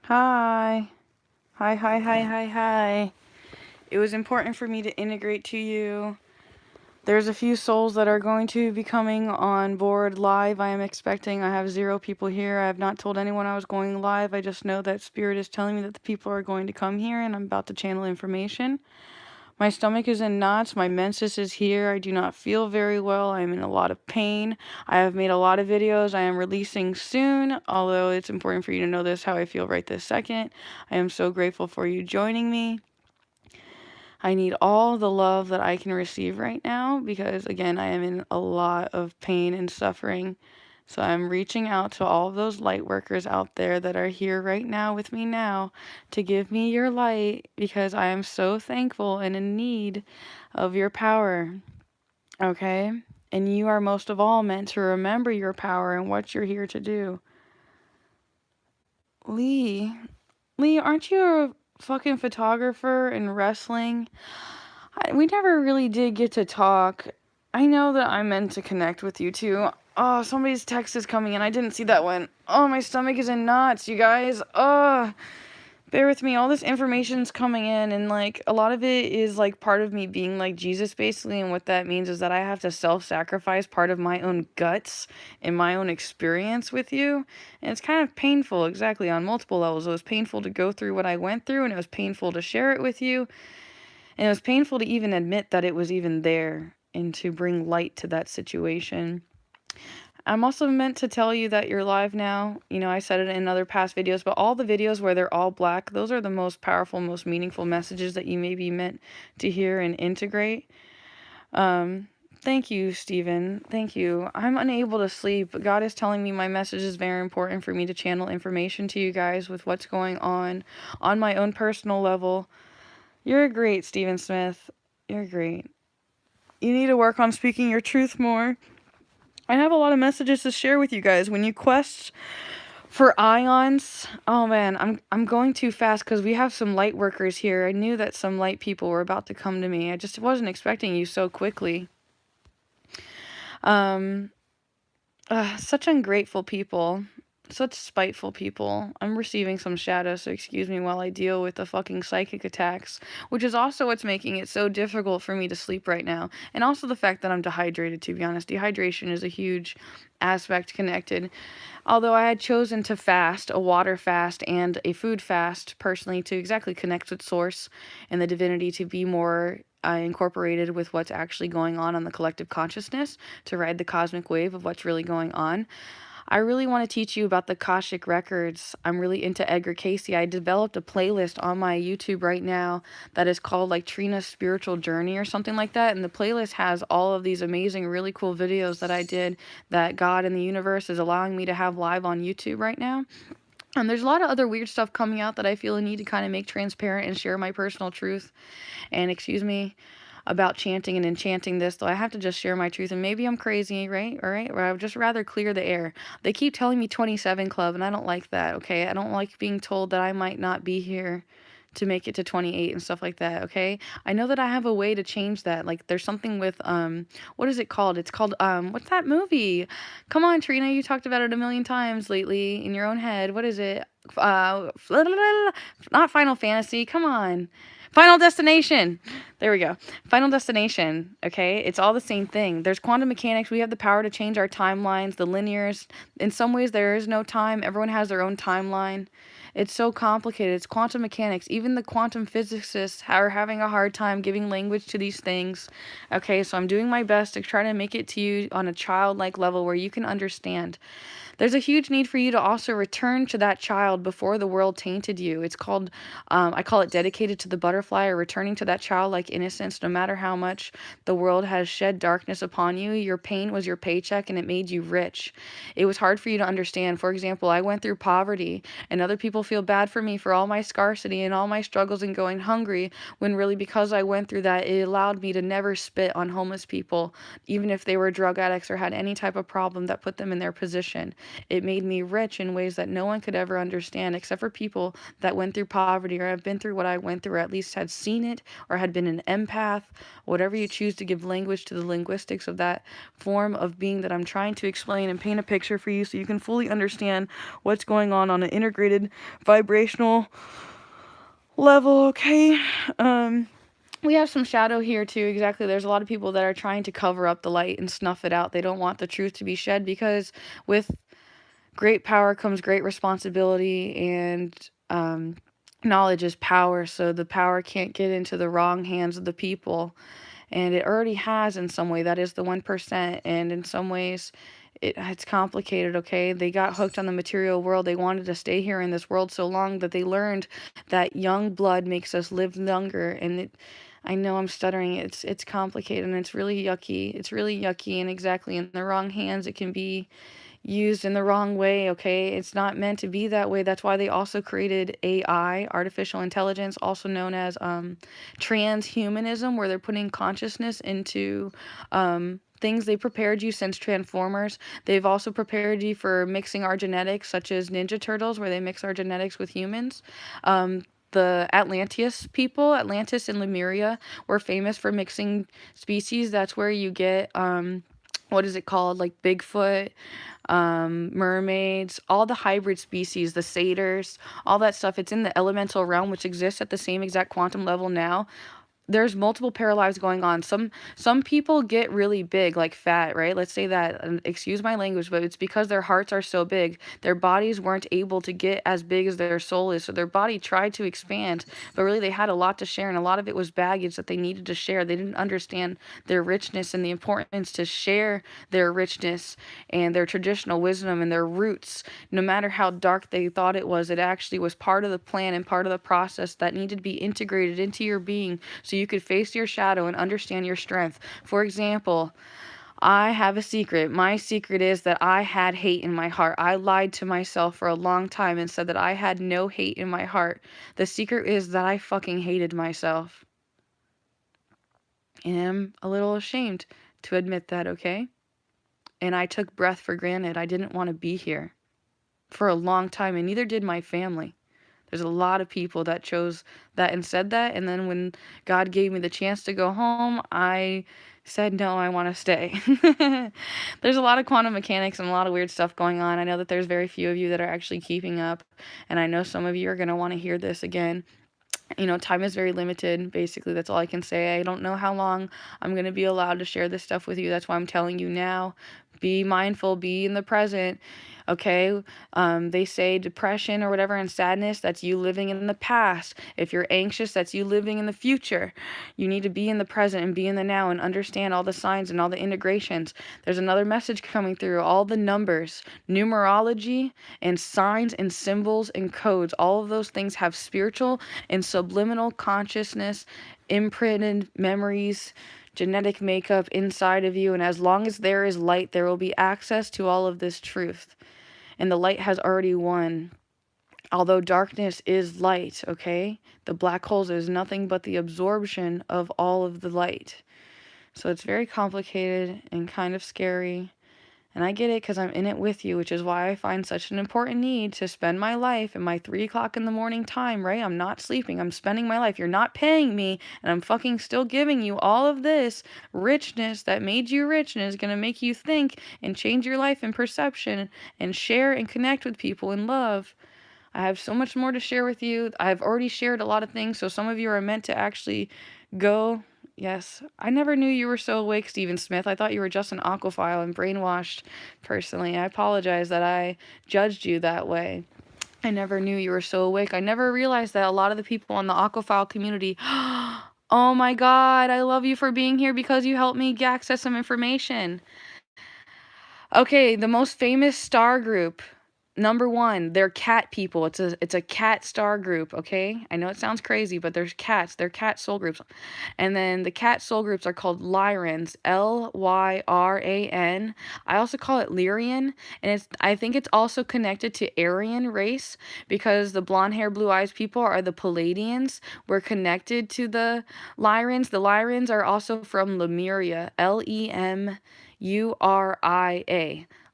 Hi. Hi, hi, hi, hi, hi. It was important for me to integrate to you. There's a few souls that are going to be coming on board live. I am expecting. I have 0 people here. I have not told anyone I was going live. I just know that Spirit is telling me that the people are going to come here and I'm about to channel information. My stomach is in knots. My menses is here. I do not feel very well. I am in a lot of pain. I have made a lot of videos. I am releasing soon, although it's important for you to know this, how I feel right this second. I am so grateful for you joining me. I need all the love that I can receive right now because, again, I am in a lot of pain and suffering. So I'm reaching out to all of those light workers out there that are here right now with me now to give me your light because I am so thankful and in need of your power. Okay? And you are most of all meant to remember your power and what you're here to do. Lee, aren't you a fucking photographer in wrestling? We never really did get to talk. I know that I meant to connect with you too. Oh, somebody's text is coming in. I didn't see that one. Oh, my stomach is in knots, you guys. Oh, bear with me. All this information's coming in, and like a lot of it is like part of me being like Jesus, basically. And what that means is that I have to self-sacrifice part of my own guts and my own experience with you. And it's kind of painful, exactly, on multiple levels. It was painful to go through what I went through, and it was painful to share it with you. And it was painful to even admit that it was even there and to bring light to that situation. I'm also meant to tell you that you're live now. You know, I said it in other past videos, but all the videos where they're all black, those are the most powerful, most meaningful messages that you may be meant to hear and integrate. Thank you, Stephen. Thank you. I'm unable to sleep, but God is telling me my message is very important for me to channel information to you guys with what's going on my own personal level. You're great, Stephen Smith. You're great. You need to work on speaking your truth more. I have a lot of messages to share with you guys. When you quest for ions, oh man, I'm going too fast because we have some light workers here. I knew that some light people were about to come to me. I just wasn't expecting you so quickly. Um, Such ungrateful people. Such spiteful people. I'm receiving some shadow, so excuse me while I deal with the fucking psychic attacks, which is also what's making it so difficult for me to sleep right now. And also the fact that I'm dehydrated, to be honest. Dehydration is a huge aspect connected. Although I had chosen to fast, a water fast and a food fast, personally, to exactly connect with Source and the divinity to be more incorporated with what's actually going on the collective consciousness, to ride the cosmic wave of what's really going on. I really want to teach you about the Akashic Records. I'm really into Edgar Cayce. I developed a playlist on my YouTube right now that is called like Trina's Spiritual Journey or something like that. And the playlist has all of these amazing, really cool videos that I did that God and the universe is allowing me to have live on YouTube right now. And there's a lot of other weird stuff coming out that I feel a need to kind of make transparent and share my personal truth. And excuse me about chanting and enchanting this, though I have to just share my truth. And maybe I'm crazy, right? All right. Or I would just rather clear the air. They keep telling me 27 Club, and I don't like that, okay? I don't like being told that I might not be here to make it to 28 and stuff like that, okay? I know that I have a way to change that. Like there's something with what is it called? It's called what's that movie? Come on, Trina, you talked about it a million times lately in your own head. What is it? Not Final Fantasy. Come on. Final Destination. There we go. Final Destination. Okay, it's all the same thing. There's quantum mechanics. We have the power to change our timelines, the linears. In some ways, there is no time. Everyone has their own timeline. It's so complicated. It's quantum mechanics. Even the quantum physicists are having a hard time giving language to these things. Okay, so I'm doing my best to try to make it to you on a childlike level where you can understand. There's a huge need for you to also return to that child before the world tainted you. It's called, I call it dedicated to the butterfly, or returning to that childlike innocence. No matter how much the world has shed darkness upon you, your pain was your paycheck and it made you rich. It was hard for you to understand. For example, I went through poverty, and other people feel bad for me for all my scarcity and all my struggles and going hungry, when really because I went through that, it allowed me to never spit on homeless people, even if they were drug addicts or had any type of problem that put them in their position. It made me rich in ways that no one could ever understand except for people that went through poverty or have been through what I went through, or at least least had seen it or had been an empath, whatever you choose to give language to the linguistics of that form of being that I'm trying to explain and paint a picture for you so you can fully understand what's going on an integrated vibrational level, okay? We have some shadow here too, exactly. There's a lot of people that are trying to cover up the light and snuff it out. They don't want the truth to be shed because with great power comes great responsibility, and knowledge is power, so the power can't get into the wrong hands of the people. And it already has in some way. That is the 1%. And in some ways, it's complicated, okay? They got hooked on the material world. They wanted to stay here in this world so long that they learned that young blood makes us live longer. And I know I'm stuttering. It's complicated and it's really yucky. It's really yucky, and exactly in the wrong hands, it can be used in the wrong way, okay? It's not meant to be that way. That's why they also created AI, artificial intelligence, also known as transhumanism, where they're putting consciousness into things. They prepared you since Transformers. They've also prepared you for mixing our genetics, such as Ninja Turtles, where they mix our genetics with humans. The Atlantis people, Atlantis and Lemuria, were famous for mixing species. That's where you get what is it called? Like Bigfoot, mermaids, all the hybrid species, the satyrs, all that stuff. It's in the elemental realm, which exists at the same exact quantum level now. There's multiple parallels going on. Some people get really big, like fat, right? Let's say that, and excuse my language, but it's because their hearts are so big. Their bodies weren't able to get as big as their soul is. So their body tried to expand, but really they had a lot to share, and a lot of it was baggage that they needed to share. They didn't understand their richness and the importance to share their richness and their traditional wisdom and their roots. No matter how dark they thought it actually was part of the plan and part of the process that needed to be integrated into your being, so you could face your shadow and understand your strength. For example, I have a secret. My secret is that I had hate in my heart. I lied to myself for a long time and said that I had no hate in my heart. The secret is that I fucking hated myself. And I'm a little ashamed to admit that, okay? And I took breath for granted. I didn't want to be here for a long time, and neither did my family. There's a lot of people that chose that and said that. And then when God gave me the chance to go home, I said, no, I want to stay. There's a lot of quantum mechanics and a lot of weird stuff going on. I know that there's very few of you that are actually keeping up. And I know some of you are going to want to hear this again. You know, time is very limited. Basically, that's all I can say. I don't know how long I'm going to be allowed to share this stuff with you. That's why I'm telling you now. Be mindful, be in the present. Okay, they say depression or whatever and sadness, that's you living in the past. If you're anxious, that's you living in the future. You need to be in the present and be in the now and understand all the signs and all the integrations. There's another message coming through. All the numbers, numerology, and signs and symbols and codes, all of those things have spiritual and subliminal consciousness, imprinted memories, genetic makeup inside of you. And as long as there is light, there will be access to all of this truth. And the light has already won. Although darkness is light, okay? The black holes is nothing but the absorption of all of the light. So it's very complicated and kind of scary. And I get it because I'm in it with you, which is why I find such an important need to spend my life in my 3 o'clock in the morning time, right? I'm not sleeping. I'm spending my life. You're not paying me, and I'm fucking still giving you all of this richness that made you rich and is going to make you think and change your life and perception and share and connect with people in love. I have so much more to share with you. I've already shared a lot of things, so some of you are meant to actually go. Yes, I never knew you were so awake, Stephen Smith. I thought you were just an aquaphile and brainwashed. Personally, I apologize that I judged you that way. I never knew you were so awake. I never realized that a lot of the people in the aquaphile community. Oh my God, I love you for being here because you helped me access some information. Okay, the most famous star group. Number one, they're cat people. It's a cat star group, okay? I know it sounds crazy, but there's cats. They're cat soul groups. And then the cat soul groups are called Lyrans, Lyran. I also call it Lyrian, and I think it's also connected to Aryan race because the blonde hair, blue eyes people are the Palladians. We're connected to the Lyrans. The Lyrans are also from Lemuria, Lemuria.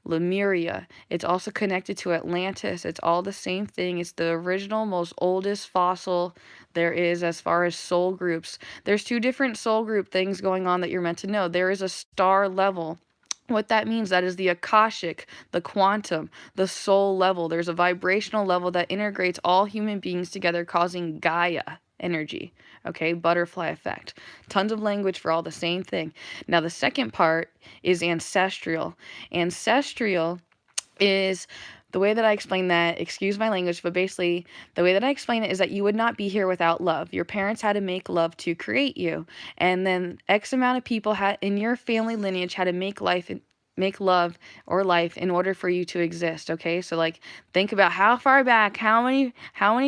Lemuria. It's also connected to Atlantis. It's all the same thing. It's the original, most oldest fossil there is as far as soul groups. There's two different soul group things going on that you're meant to know. There is a star level. What that means, that is the Akashic, the quantum, the soul level. There's a vibrational level that integrates all human beings together, causing Gaia energy. Okay, butterfly effect. Tons of language for all the same thing. Now, the second part is ancestral. Ancestral is the way that I explain that, excuse my language, but basically the way that I explain it is that you would not be here without love. Your parents had to make love to create you. And then X amount of people had in your family lineage had to make love or life in order for you to exist. Okay, so like think about how far back, how many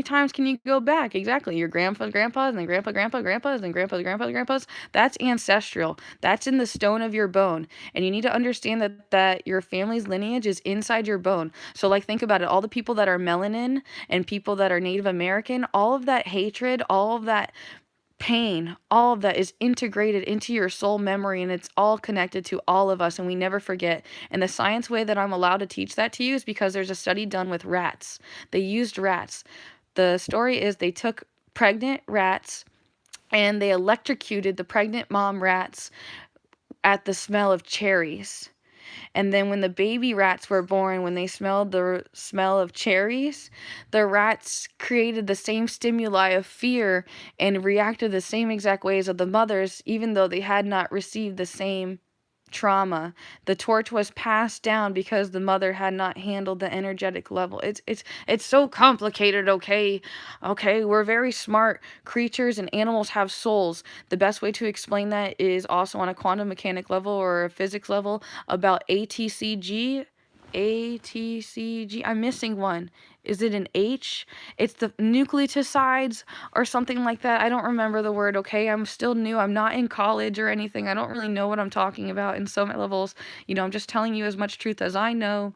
times can you go back? Exactly, your grandpa's grandpas, and then grandpas, and grandpas. That's ancestral. That's in the stone of your bone, and you need to understand that your family's lineage is inside your bone. So like think about it, all the people that are melanin and people that are Native American, all of that hatred, all of that pain, all of that is integrated into your soul memory, and it's all connected to all of us, and we never forget. And the science way that I'm allowed to teach that to you is because there's a study done with rats. They used rats. The story is they took pregnant rats and they electrocuted the pregnant mom rats at the smell of cherries. And then when the baby rats were born, when they smelled the smell of cherries, the rats created the same stimuli of fear and reacted the same exact ways of the mothers, even though they had not received the same trauma. The torch was passed down because the mother had not handled the energetic level. It's so complicated, okay? Okay, we're very smart creatures and animals have souls. The best way to explain that is also on a quantum mechanic level or a physics level about ATCG. ATCG. I'm missing one. Is it an H? It's the nucleotides or something like that. I don't remember the word, okay? I'm still new. I'm not in college or anything. I don't really know what I'm talking about in some levels. I'm just telling you as much truth as I know.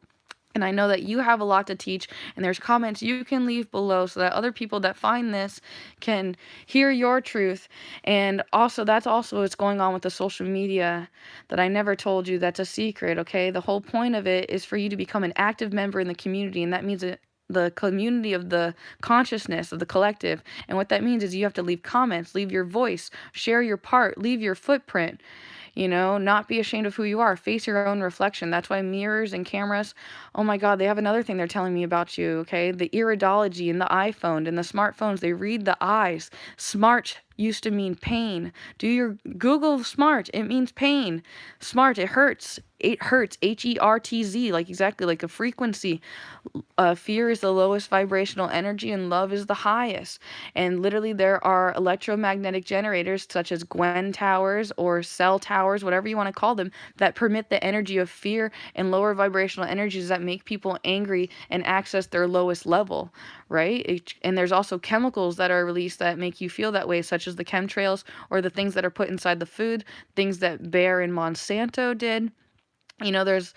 And I know that you have a lot to teach, and there's comments you can leave below so that other people that find this can hear your truth. And also, that's also what's going on with the social media that I never told you. That's a secret, okay? The whole point of it is for you to become an active member in the community, and that means that the community of the consciousness of the collective. And what that means is you have to leave comments, leave your voice, share your part, leave your footprint. Not be ashamed of who you are. Face your own reflection. That's why mirrors and cameras, oh my God, they have another thing they're telling me about you, okay? The iridology in the iPhone and the smartphones, they read the eyes. Smart used to mean pain. Do your Google smart. It means pain. Smart, it hurts. It hurts. HERTZ, like exactly like a frequency. Fear is the lowest vibrational energy and love is the highest. And literally there are electromagnetic generators such as Gwen towers or cell towers, whatever you want to call them, that permit the energy of fear and lower vibrational energies that make people angry and access their lowest level, right? And there's also chemicals that are released that make you feel that way, such as the chemtrails or the things that are put inside the food, things that Bayer and Monsanto did. There's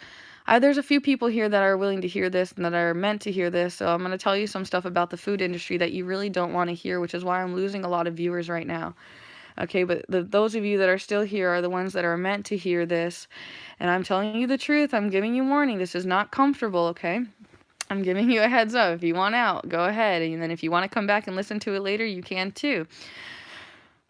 a few people here that are willing to hear this and that are meant to hear this. So I'm going to tell you some stuff about the food industry that you really don't want to hear, which is why I'm losing a lot of viewers right now. Okay, but those of you that are still here are the ones that are meant to hear this. And I'm telling you the truth. I'm giving you warning. This is not comfortable, okay? I'm giving you a heads up. If you want out, go ahead. And then if you want to come back and listen to it later, you can too.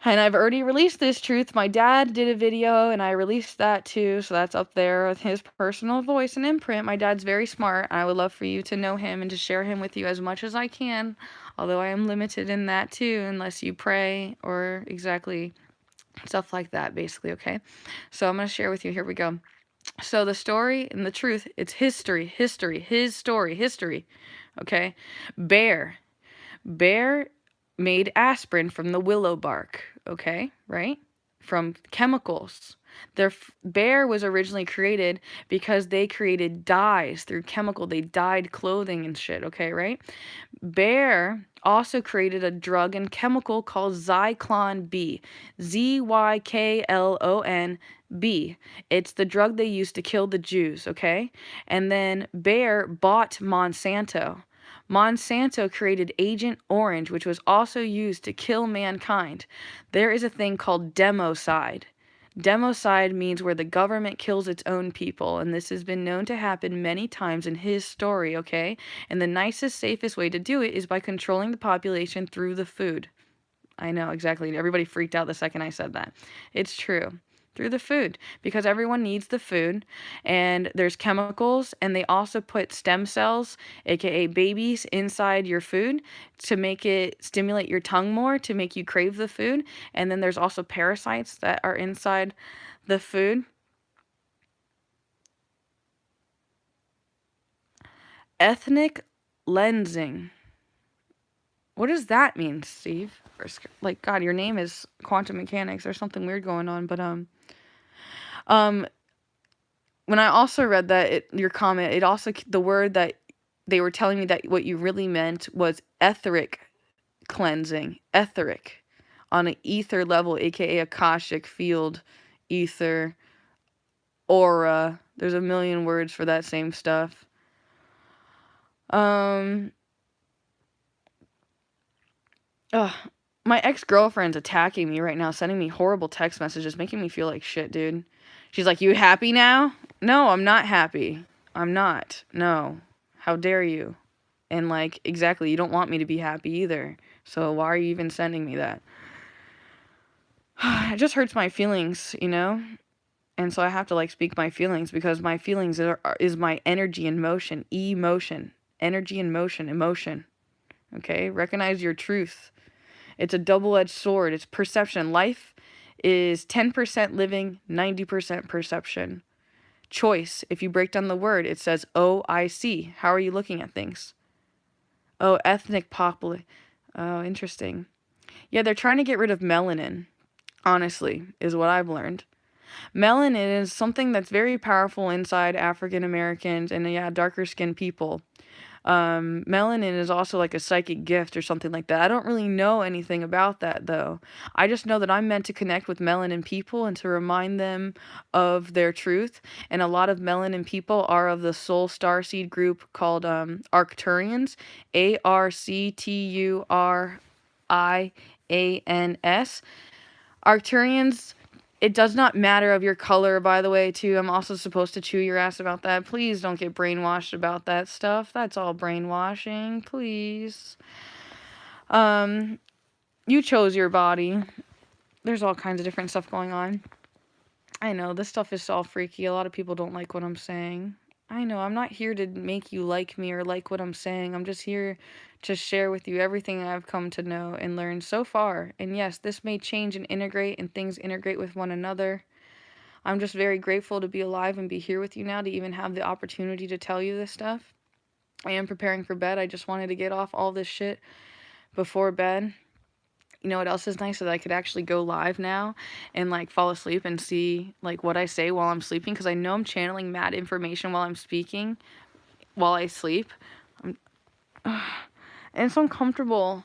And I've already released this truth. My dad did a video and I released that too. So that's up there with his personal voice and imprint. My dad's very smart. I would love for you to know him and to share him with you as much as I can. Although I am limited in that too, unless you pray or exactly stuff like that, basically, okay? So I'm going to share with you. Here we go. So the story and the truth, it's history, his story, history, okay? Bear made aspirin from the willow bark, okay, right? From chemicals. Bear was originally created because they created dyes through chemical. They dyed clothing and shit, okay, right? Bear also created a drug and chemical called Zyklon B. Zyklon B. It's the drug they used to kill the Jews, okay? And then Bayer bought Monsanto. Monsanto created Agent Orange, which was also used to kill mankind. There is a thing called democide. Democide means where the government kills its own people, and this has been known to happen many times in his story, okay? And the nicest, safest way to do it is by controlling the population through the food. I know, exactly. Everybody freaked out the second I said that. It's true. Through the food, because everyone needs the food, and there's chemicals, and they also put stem cells, aka babies, inside your food to make it stimulate your tongue more, to make you crave the food. And then there's also parasites that are inside the food. Ethnic lensing. What does that mean, Steve? Like, God, your name is quantum mechanics. There's something weird going on, but when I also read that, your comment, it also, the word that they were telling me that what you really meant was etheric cleansing. Etheric. On an ether level, aka Akashic field, ether, aura. There's a million words for that same stuff. Ugh. My ex-girlfriend's attacking me right now, sending me horrible text messages, making me feel like shit, dude. She's like, "You happy now?" No, I'm not happy. I'm not. No. How dare you? And, like, exactly, you don't want me to be happy either. So why are you even sending me that? It just hurts my feelings, you know? And so I have to, like, speak my feelings, because my feelings is my energy in motion. Emotion. Energy in motion. Emotion. Okay? Recognize your truth. It's a double-edged sword. It's perception. Life is 10% living, 90% perception. Choice. If you break down the word, it says OIC. How are you looking at things? Oh, ethnic population. Oh, interesting. Yeah, they're trying to get rid of melanin, honestly, is what I've learned. Melanin is something that's very powerful inside African Americans and, yeah, darker skinned people. Melanin is also like a psychic gift or something like that. I don't really know anything about that, though. I just know that I'm meant to connect with melanin people and to remind them of their truth. And a lot of melanin people are of the soul starseed group called Arcturians. Arcturians. Arcturians. It does not matter of your color, by the way, too. I'm also supposed to chew your ass about that. Please don't get brainwashed about that stuff. That's all brainwashing. Please. You chose your body. There's all kinds of different stuff going on. I know, this stuff is all freaky. A lot of people don't like what I'm saying. I know, I'm not here to make you like me or like what I'm saying. I'm just here to share with you everything I've come to know and learn so far. And yes, this may change and integrate, and things integrate with one another. I'm just very grateful to be alive and be here with you now, to even have the opportunity to tell you this stuff. I am preparing for bed. I just wanted to get off all this shit before bed. You know what else is nice? That I could actually go live now and, like, fall asleep and see, like, what I say while I'm sleeping, because I know I'm channeling mad information while I'm speaking, while I sleep. And it's uncomfortable.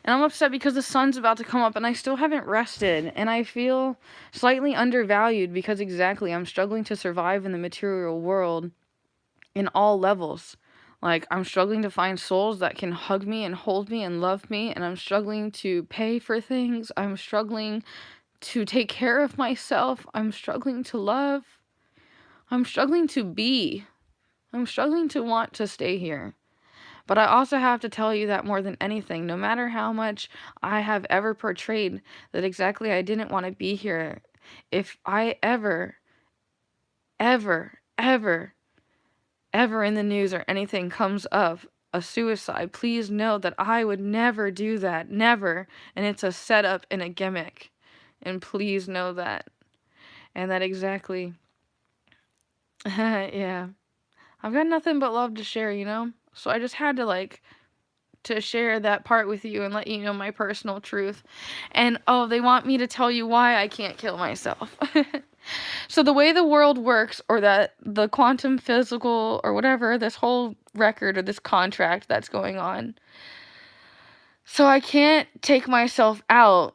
And I'm upset because the sun's about to come up and I still haven't rested. And I feel slightly undervalued because, exactly, I'm struggling to survive in the material world in all levels. Like, I'm struggling to find souls that can hug me and hold me and love me. And I'm struggling to pay for things. I'm struggling to take care of myself. I'm struggling to love. I'm struggling to be. I'm struggling to want to stay here. But I also have to tell you that more than anything, no matter how much I have ever portrayed that exactly I didn't want to be here, if I ever in the news or anything comes up a suicide, please know that I would never do that. Never. And it's a setup and a gimmick. And please know that. And that exactly. Yeah. I've got nothing but love to share, you know? So I just had to, like, to share that part with you and let you know my personal truth. And, oh, they want me to tell you why I can't kill myself. So the way the world works, or that the quantum physical, or whatever, this whole record or this contract that's going on. So I can't take myself out.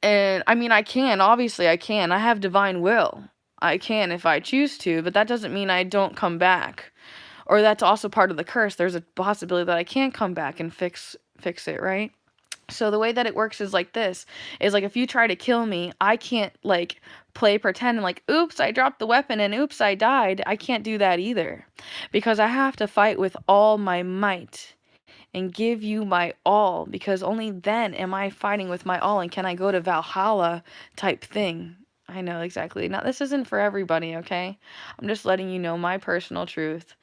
And, I mean, I can. Obviously, I can. I have divine will. I can if I choose to, but that doesn't mean I don't come back. Or that's also part of the curse. There's a possibility that I can't come back and fix it, right? So the way that it works is like this, is like if you try to kill me, I can't like play pretend and like, oops, I dropped the weapon and oops, I died. I can't do that either because I have to fight with all my might and give you my all, because only then am I fighting with my all and can I go to Valhalla type thing. I know exactly. Now, this isn't for everybody, okay? I'm just letting you know my personal truth.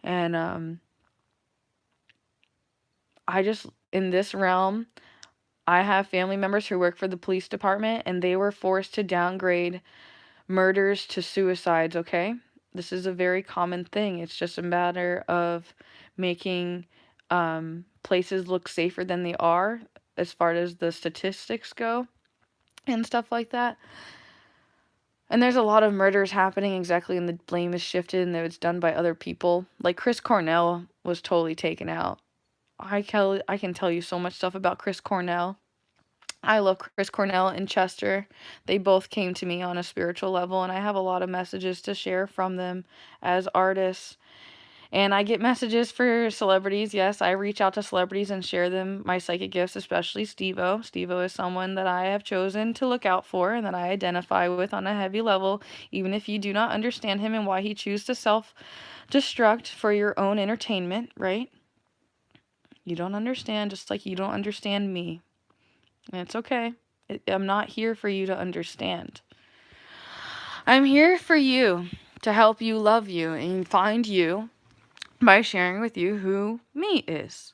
And I just, in this realm, I have family members who work for the police department and they were forced to downgrade murders to suicides, okay? This is a very common thing. It's just a matter of making places look safer than they are as far as the statistics go and stuff like that. And there's a lot of murders happening exactly, and the blame is shifted and it's done by other people. Like Chris Cornell was totally taken out. I can tell you so much stuff about Chris Cornell. I love Chris Cornell and Chester. They both came to me on a spiritual level, and I have a lot of messages to share from them as artists. And I get messages for celebrities. Yes, I reach out to celebrities and share them my psychic gifts, especially Steve-O. Steve-O is someone that I have chosen to look out for and that I identify with on a heavy level, even if you do not understand him and why he chooses to self-destruct for your own entertainment, right? You don't understand, just like you don't understand me. And it's okay. I'm not here for you to understand. I'm here for you, to help you love you and find you by sharing with you who me is.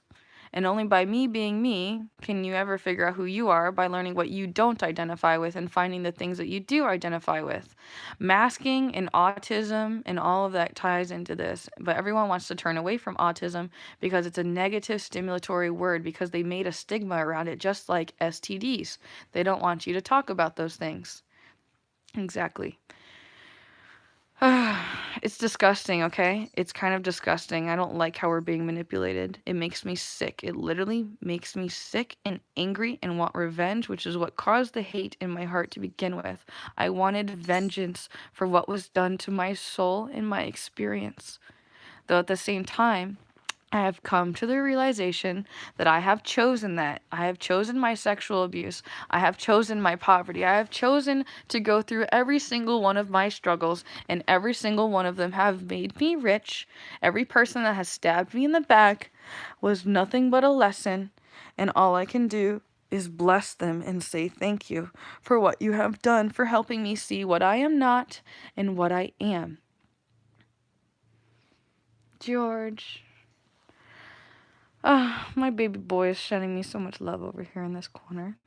And only by me being me can you ever figure out who you are, by learning what you don't identify with and finding the things that you do identify with. Masking and autism and all of that ties into this. But everyone wants to turn away from autism because it's a negative stimulatory word, because they made a stigma around it, just like STDs. They don't want you to talk about those things. Exactly. It's disgusting, okay? It's kind of disgusting. I don't like how we're being manipulated. It makes me sick. It literally makes me sick and angry and want revenge, which is what caused the hate in my heart to begin with. I wanted vengeance for what was done to my soul in my experience. Though at the same time, I have come to the realization that I have chosen that. I have chosen my sexual abuse. I have chosen my poverty. I have chosen to go through every single one of my struggles, and every single one of them have made me rich. Every person that has stabbed me in the back was nothing but a lesson, and all I can do is bless them and say thank you for what you have done, for helping me see what I am not and what I am. George. My baby boy is shedding me so much love over here in this corner.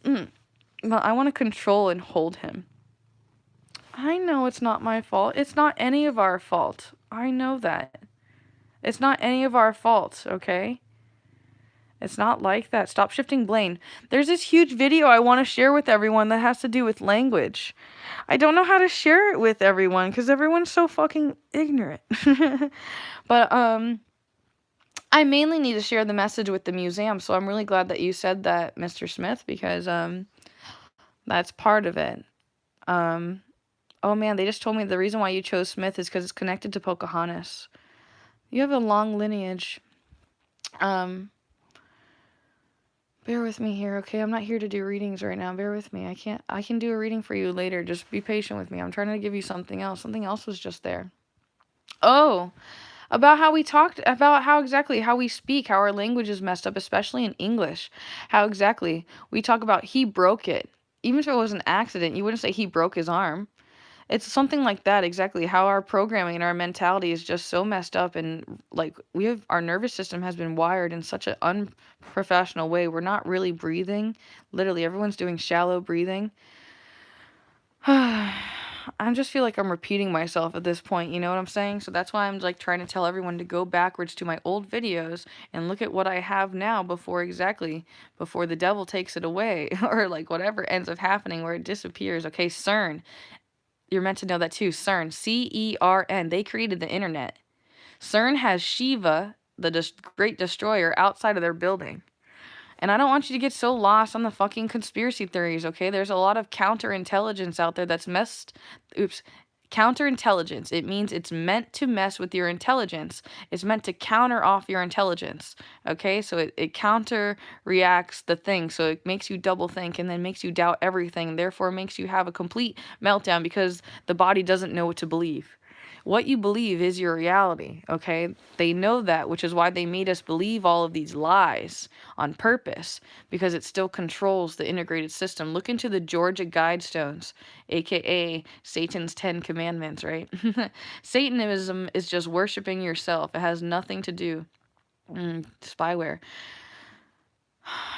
Well, I want to control and hold him. I know it's not my fault. It's not any of our fault. I know that. It's not any of our fault, okay? It's not like that. Stop shifting blame. There's this huge video I want to share with everyone that has to do with language. I don't know how to share it with everyone because everyone's so fucking ignorant. But, I mainly need to share the message with the museum, so I'm really glad that you said that, Mr. Smith, because that's part of it. Oh man, they just told me the reason why you chose Smith is because it's connected to Pocahontas. You have a long lineage. Bear with me here, okay? I'm not here to do readings right now. Bear with me. I can do a reading for you later. Just be patient with me. I'm trying to give you something else. Something else was just there. Oh. About how we talked, about how exactly how we speak, how our language is messed up, especially in English. How exactly we talk about he broke it. Even if it was an accident, you wouldn't say he broke his arm. It's something like that, exactly. How our programming and our mentality is just so messed up, and like our nervous system has been wired in such an unprofessional way. We're not really breathing. Literally, everyone's doing shallow breathing. I just feel like I'm repeating myself at this point, you know what I'm saying? So that's why I'm like trying to tell everyone to go backwards to my old videos and look at what I have now before the devil takes it away or like whatever ends up happening where it disappears. Okay, CERN. You're meant to know that too. CERN, CERN. They created the internet. CERN has Shiva, the great destroyer, outside of their building. And I don't want you to get so lost on the fucking conspiracy theories, okay? There's a lot of counterintelligence out there that's Counterintelligence. It means it's meant to mess with your intelligence. It's meant to counter off your intelligence. Okay, so it counter reacts the thing. So it makes you double think and then makes you doubt everything. Therefore, makes you have a complete meltdown because the body doesn't know what to believe. What you believe is your reality, okay? They know that, which is why they made us believe all of these lies on purpose, because it still controls the integrated system. Look into the Georgia Guidestones, aka Satan's 10 Commandments, right? Satanism is just worshiping yourself. It has nothing to do. Spyware.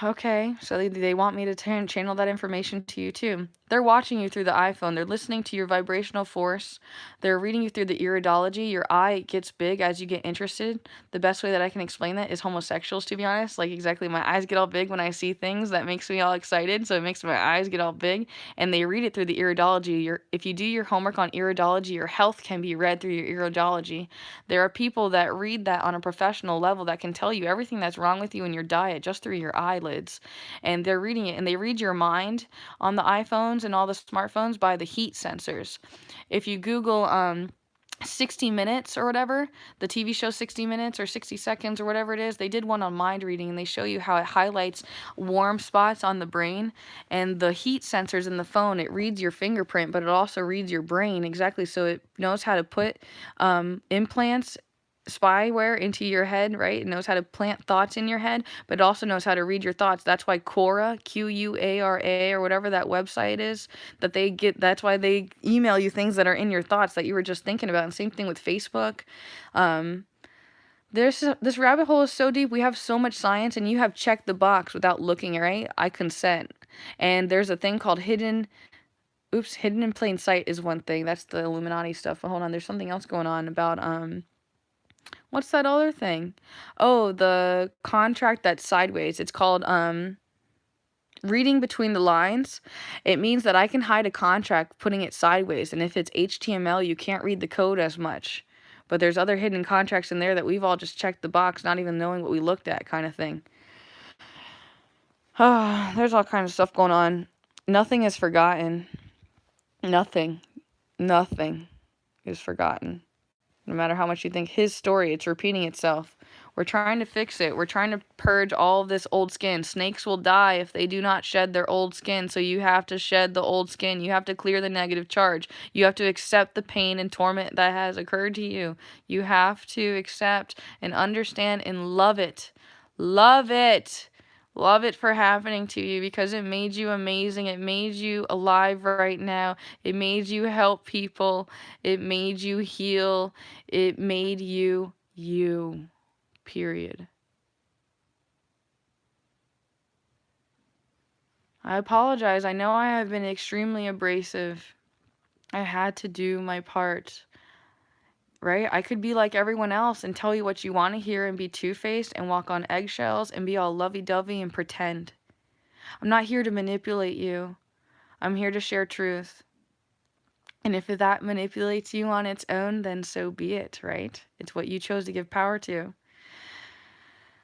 Okay, so they want me to channel that information to you too. They're watching you through the iPhone. They're listening to your vibrational force. They're reading you through the iridology. Your eye gets big as you get interested. The best way that I can explain that is homosexuals, to be honest. Like, exactly, my eyes get all big when I see things. That makes me all excited, so it makes my eyes get all big. And they read it through the iridology. If you do your homework on iridology, your health can be read through your iridology. There are people that read that on a professional level that can tell you everything that's wrong with you in your diet just through your eyelids. And they're reading it, and they read your mind on the iPhones and all the smartphones by the heat sensors. If you Google 60 Minutes or whatever, the TV show 60 Minutes or 60 Seconds or whatever it is, they did one on mind reading, and they show you how it highlights warm spots on the brain, and the heat sensors in the phone, it reads your fingerprint, but it also reads your brain exactly, so it knows how to put implants, spyware into your head, right? It knows how to plant thoughts in your head, but it also knows how to read your thoughts. That's why Quora, Quara, or whatever that website is, that's why they email you things that are in your thoughts that you were just thinking about. And same thing with Facebook. This rabbit hole is so deep. We have so much science, and you have checked the box without looking, right? I consent. And there's a thing called hidden in plain sight is one thing. That's the Illuminati stuff. But hold on, there's something else going on about what's that other thing? Oh, the contract that's sideways. It's called reading between the lines. It means that I can hide a contract putting it sideways, and if it's HTML, you can't read the code as much. But there's other hidden contracts in there that we've all just checked the box, not even knowing what we looked at, kind of thing. There's all kinds of stuff going on. Nothing is forgotten. Nothing is forgotten. No matter how much you think his story, it's repeating itself. We're trying to fix it. We're trying to purge all of this old skin. Snakes will die if they do not shed their old skin. So you have to shed the old skin. You have to clear the negative charge. You have to accept the pain and torment that has occurred to you. You have to accept and understand and love it. Love it. Love it for happening to you, because it made you amazing. It made you alive right now. It made you help people. It made you heal. It made you you. Period. I apologize. I know I have been extremely abrasive. I had to do my part. Right? I could be like everyone else and tell you what you want to hear and be two-faced and walk on eggshells and be all lovey-dovey and pretend. I'm not here to manipulate you. I'm here to share truth. And if that manipulates you on its own, then so be it, right? It's what you chose to give power to.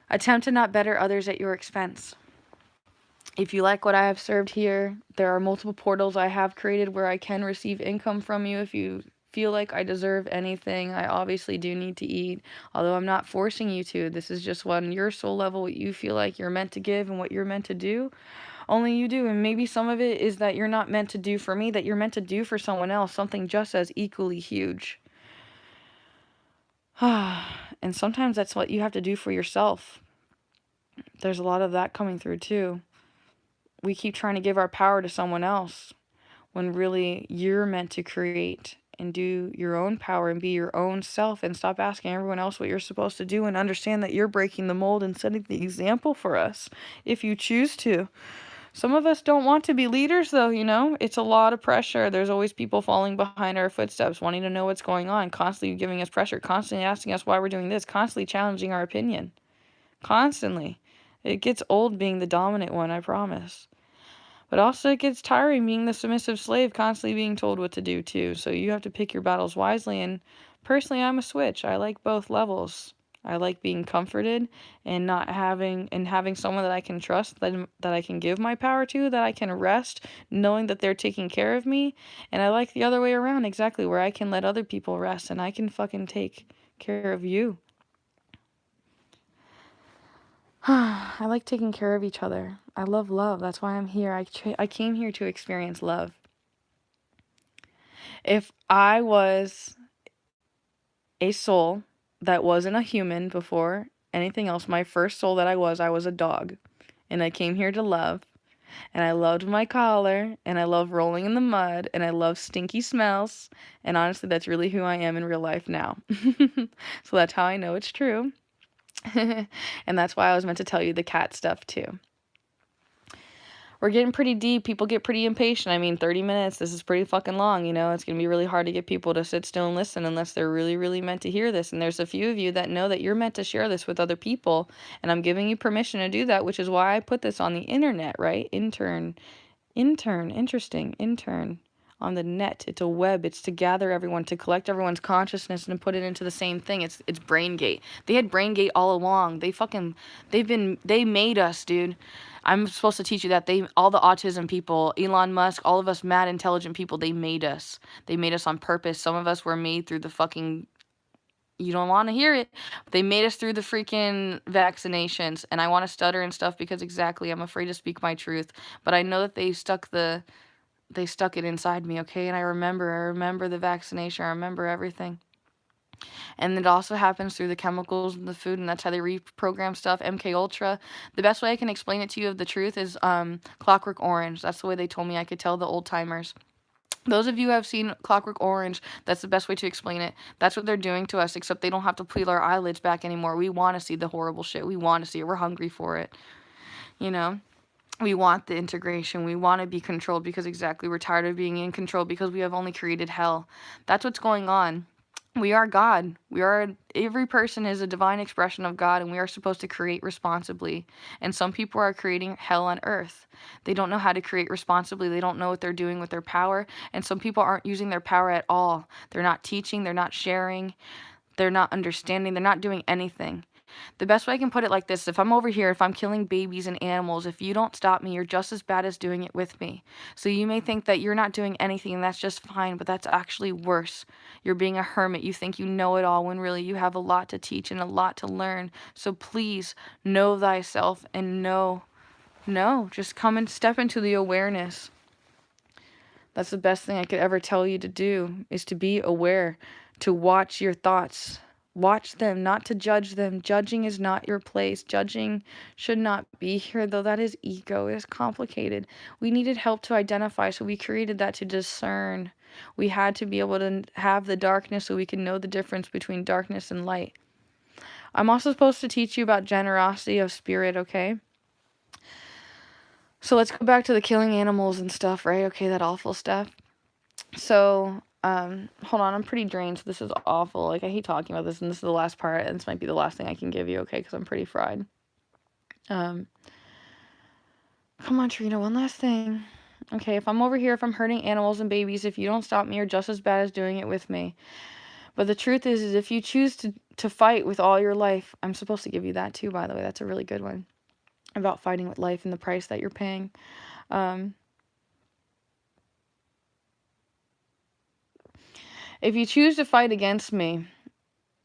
Attempt to not better others at your expense. If you like what I have served here, there are multiple portals I have created where I can receive income from you if you feel like I deserve anything. I obviously do need to eat, although I'm not forcing you to. This is just on your soul level, what you feel like you're meant to give and what you're meant to do. Only you do, and maybe some of it is that you're not meant to do for me, that you're meant to do for someone else, something just as equally huge. And sometimes that's what you have to do for yourself. There's a lot of that coming through too. We keep trying to give our power to someone else when really you're meant to create and do your own power and be your own self, and stop asking everyone else what you're supposed to do, and understand that you're breaking the mold and setting the example for us if you choose to. Some of us don't want to be leaders, though, you know? It's a lot of pressure. There's always people falling behind our footsteps, wanting to know what's going on, constantly giving us pressure, constantly asking us why we're doing this, constantly challenging our opinion. Constantly. It gets old being the dominant one, I promise. But also it gets tiring being the submissive slave, constantly being told what to do, too. So you have to pick your battles wisely, and personally, I'm a switch. I like both levels. I like being comforted and not having someone that I can trust, that I can give my power to, that I can rest knowing that they're taking care of me. And I like the other way around, exactly, where I can let other people rest and I can fucking take care of you. I like taking care of each other. I love love. That's why I'm here. I came here to experience love. If I was a soul that wasn't a human before anything else, my first soul that I was a dog. And I came here to love. And I loved my collar. And I love rolling in the mud. And I love stinky smells. And honestly, that's really who I am in real life now. So that's how I know it's true. And that's why I was meant to tell you the cat stuff too. We're getting pretty deep. People get pretty impatient. I mean, 30 minutes, this is pretty fucking long, you know? It's going to be really hard to get people to sit still and listen unless they're really, really meant to hear this. And there's a few of you that know that you're meant to share this with other people. And I'm giving you permission to do that, which is why I put this on the internet, right? Intern. Interesting. Intern. On the net. It's a web. It's to gather everyone, to collect everyone's consciousness and put it into the same thing. It's BrainGate. They had BrainGate all along. They made us, dude. I'm supposed to teach you that. All the autism people, Elon Musk, all of us mad intelligent people, they made us. They made us on purpose. Some of us were made through the fucking, you don't want to hear it. They made us through the freaking vaccinations. And I want to stutter and stuff because exactly, I'm afraid to speak my truth. But I know that they stuck it inside me, okay? And I remember the vaccination. I remember everything. And it also happens through the chemicals in the food, and that's how they reprogram stuff. MK Ultra. The best way I can explain it to you of the truth is Clockwork Orange. That's the way they told me I could tell the old timers. Those of you who have seen Clockwork Orange, that's the best way to explain it. That's what they're doing to us, except they don't have to peel our eyelids back anymore. We want to see the horrible shit. We want to see it. We're hungry for it. You know? We want the integration. We want to be controlled because exactly we're tired of being in control because we have only created hell. That's what's going on. We are God. Every person is a divine expression of God, and we are supposed to create responsibly. And some people are creating hell on earth. They don't know how to create responsibly. They don't know what they're doing with their power. And some people aren't using their power at all. They're not teaching. They're not sharing. They're not understanding. They're not doing anything. The best way I can put it like this, if I'm over here, if I'm killing babies and animals, if you don't stop me, you're just as bad as doing it with me. So you may think that you're not doing anything and that's just fine, but that's actually worse. You're being a hermit. You think you know it all when really you have a lot to teach and a lot to learn. So please know thyself and just come and step into the awareness. That's the best thing I could ever tell you to do, is to be aware, to watch your thoughts. Watch them, not to judge them. Judging is not your place. Judging should not be here, though that is ego. It is complicated. We needed help to identify, so we created that to discern. We had to be able to have the darkness so we can know the difference between darkness and light. I'm also supposed to teach you about generosity of spirit, okay? So let's go back to the killing animals and stuff, right? Okay, that awful stuff. So, hold on, I'm pretty drained, so this is awful. Like, I hate talking about this, and this is the last part, and this might be the last thing I can give you, okay? Because I'm pretty fried. Come on, Trina, one last thing. Okay, if I'm over here, if I'm hurting animals and babies, if you don't stop me, you're just as bad as doing it with me. But the truth is if you choose to fight with all your life, I'm supposed to give you that too, by the way. That's a really good one. About fighting with life and the price that you're paying. If you choose to fight against me,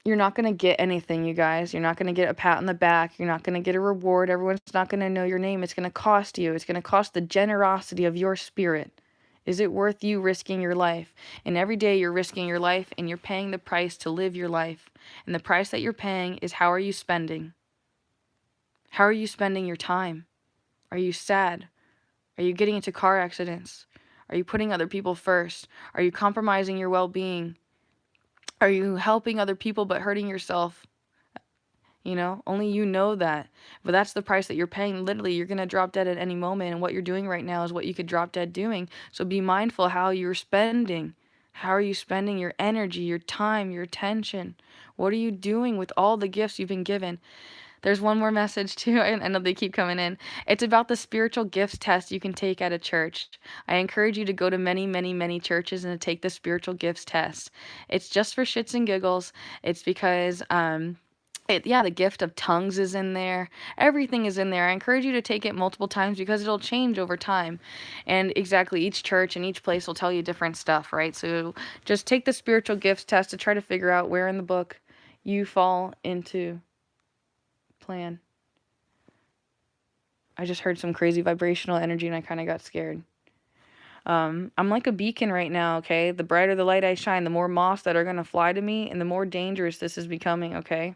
you're not going to get anything, you guys. You're not going to get a pat on the back. You're not going to get a reward. Everyone's not going to know your name. It's going to cost you. It's going to cost the generosity of your spirit. Is it worth you risking your life? And every day you're risking your life and you're paying the price to live your life. And the price that you're paying is, how are you spending? How are you spending your time? Are you sad? Are you getting into car accidents? Are you putting other people first? Are you compromising your well-being? Are you helping other people but hurting yourself? You know, only you know that. But that's the price that you're paying. Literally, you're going to drop dead at any moment. And what you're doing right now is what you could drop dead doing. So be mindful how you're spending. How are you spending your energy, your time, your attention? What are you doing with all the gifts you've been given? There's one more message too. I know they keep coming in. It's about the spiritual gifts test you can take at a church. I encourage you to go to many, many, many churches and to take the spiritual gifts test. It's just for shits and giggles. It's because Yeah, the gift of tongues is in there. Everything is in there. I encourage you to take it multiple times because it'll change over time. And exactly, each church and each place will tell you different stuff, right? So just take the spiritual gifts test to try to figure out where in the book you fall into plan. I just heard some crazy vibrational energy and I kind of got scared. I'm like a beacon right now, okay? The brighter the light I shine, the more moths that are going to fly to me and the more dangerous this is becoming, okay?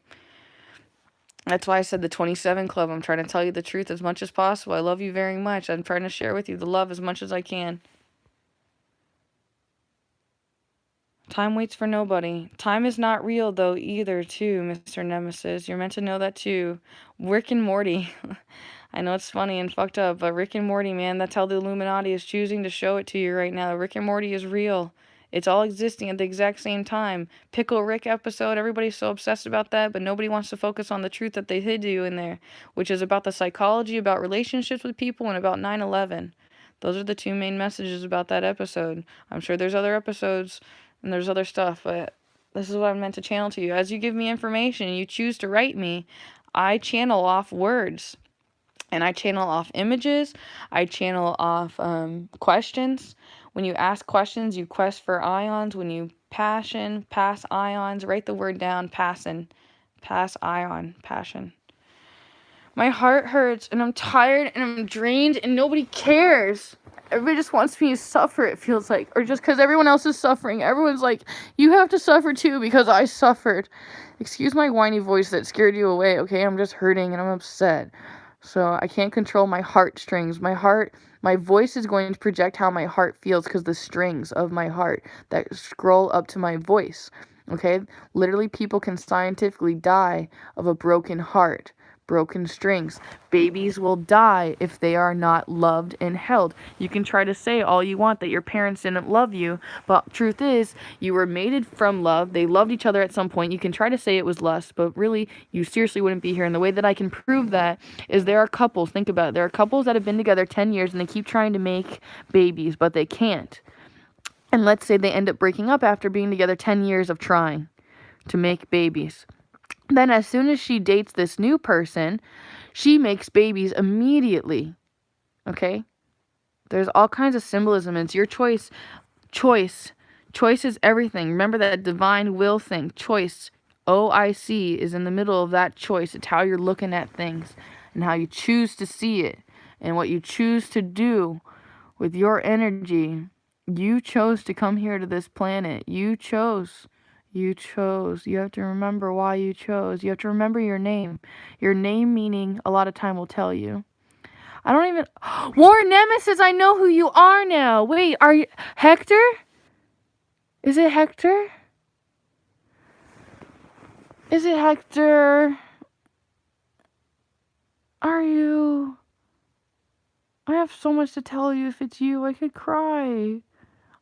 That's why I said the 27 Club. I'm trying to tell you the truth as much as possible. I love you very much. I'm trying to share with you the love as much as I can. Time waits for nobody. Time is not real, though, either, too, Mr. Nemesis. You're meant to know that, too. Rick and Morty. I know it's funny and fucked up, but Rick and Morty, man, that's how the Illuminati is choosing to show it to you right now. Rick and Morty is real. It's all existing at the exact same time. Pickle Rick episode, everybody's so obsessed about that, but nobody wants to focus on the truth that they hid you in there, which is about the psychology, about relationships with people, and about 9/11. Those are the two main messages about that episode. I'm sure there's other episodes and there's other stuff, but this is what I'm meant to channel to you. As you give me information and you choose to write me, I channel off words. And I channel off images. I channel off questions. When you ask questions, you quest for ions. When you pass ions. Write the word down, pass ion, passion. My heart hurts, and I'm tired, and I'm drained, and nobody cares. Everybody just wants me to suffer, it feels like. Or just because everyone else is suffering. Everyone's like, you have to suffer too because I suffered. Excuse my whiny voice that scared you away, okay? I'm just hurting, and I'm upset. So I can't control my heartstrings. My voice is going to project how my heart feels because the strings of my heart that scroll up to my voice, okay? Literally, people can scientifically die of a broken heart, broken strings. Babies will die if they are not loved and held. You can try to say all you want that your parents didn't love you, but truth is, you were mated from love. They loved each other at some point. You can try to say it was lust, but really, you seriously wouldn't be here. And the way that I can prove that is there are couples, think about it, there are couples that have been together 10 years and they keep trying to make babies, but they can't. And let's say they end up breaking up after being together 10 years of trying to make babies. Then as soon as she dates this new person, she makes babies immediately. Okay? There's all kinds of symbolism. It's your choice. Choice is everything. Remember that divine will thing. Choice. OIC is in the middle of that choice. It's how you're looking at things and how you choose to see it and what you choose to do with your energy. You chose to come here to this planet. You chose. You chose. You have to remember why you chose. You have to remember your name. Your name meaning a lot of time will tell you. I don't even... War Nemesis, I know who you are now. Wait, are you... Hector? Is it Hector? Is it Hector? Are you... I have so much to tell you. If it's you, I could cry.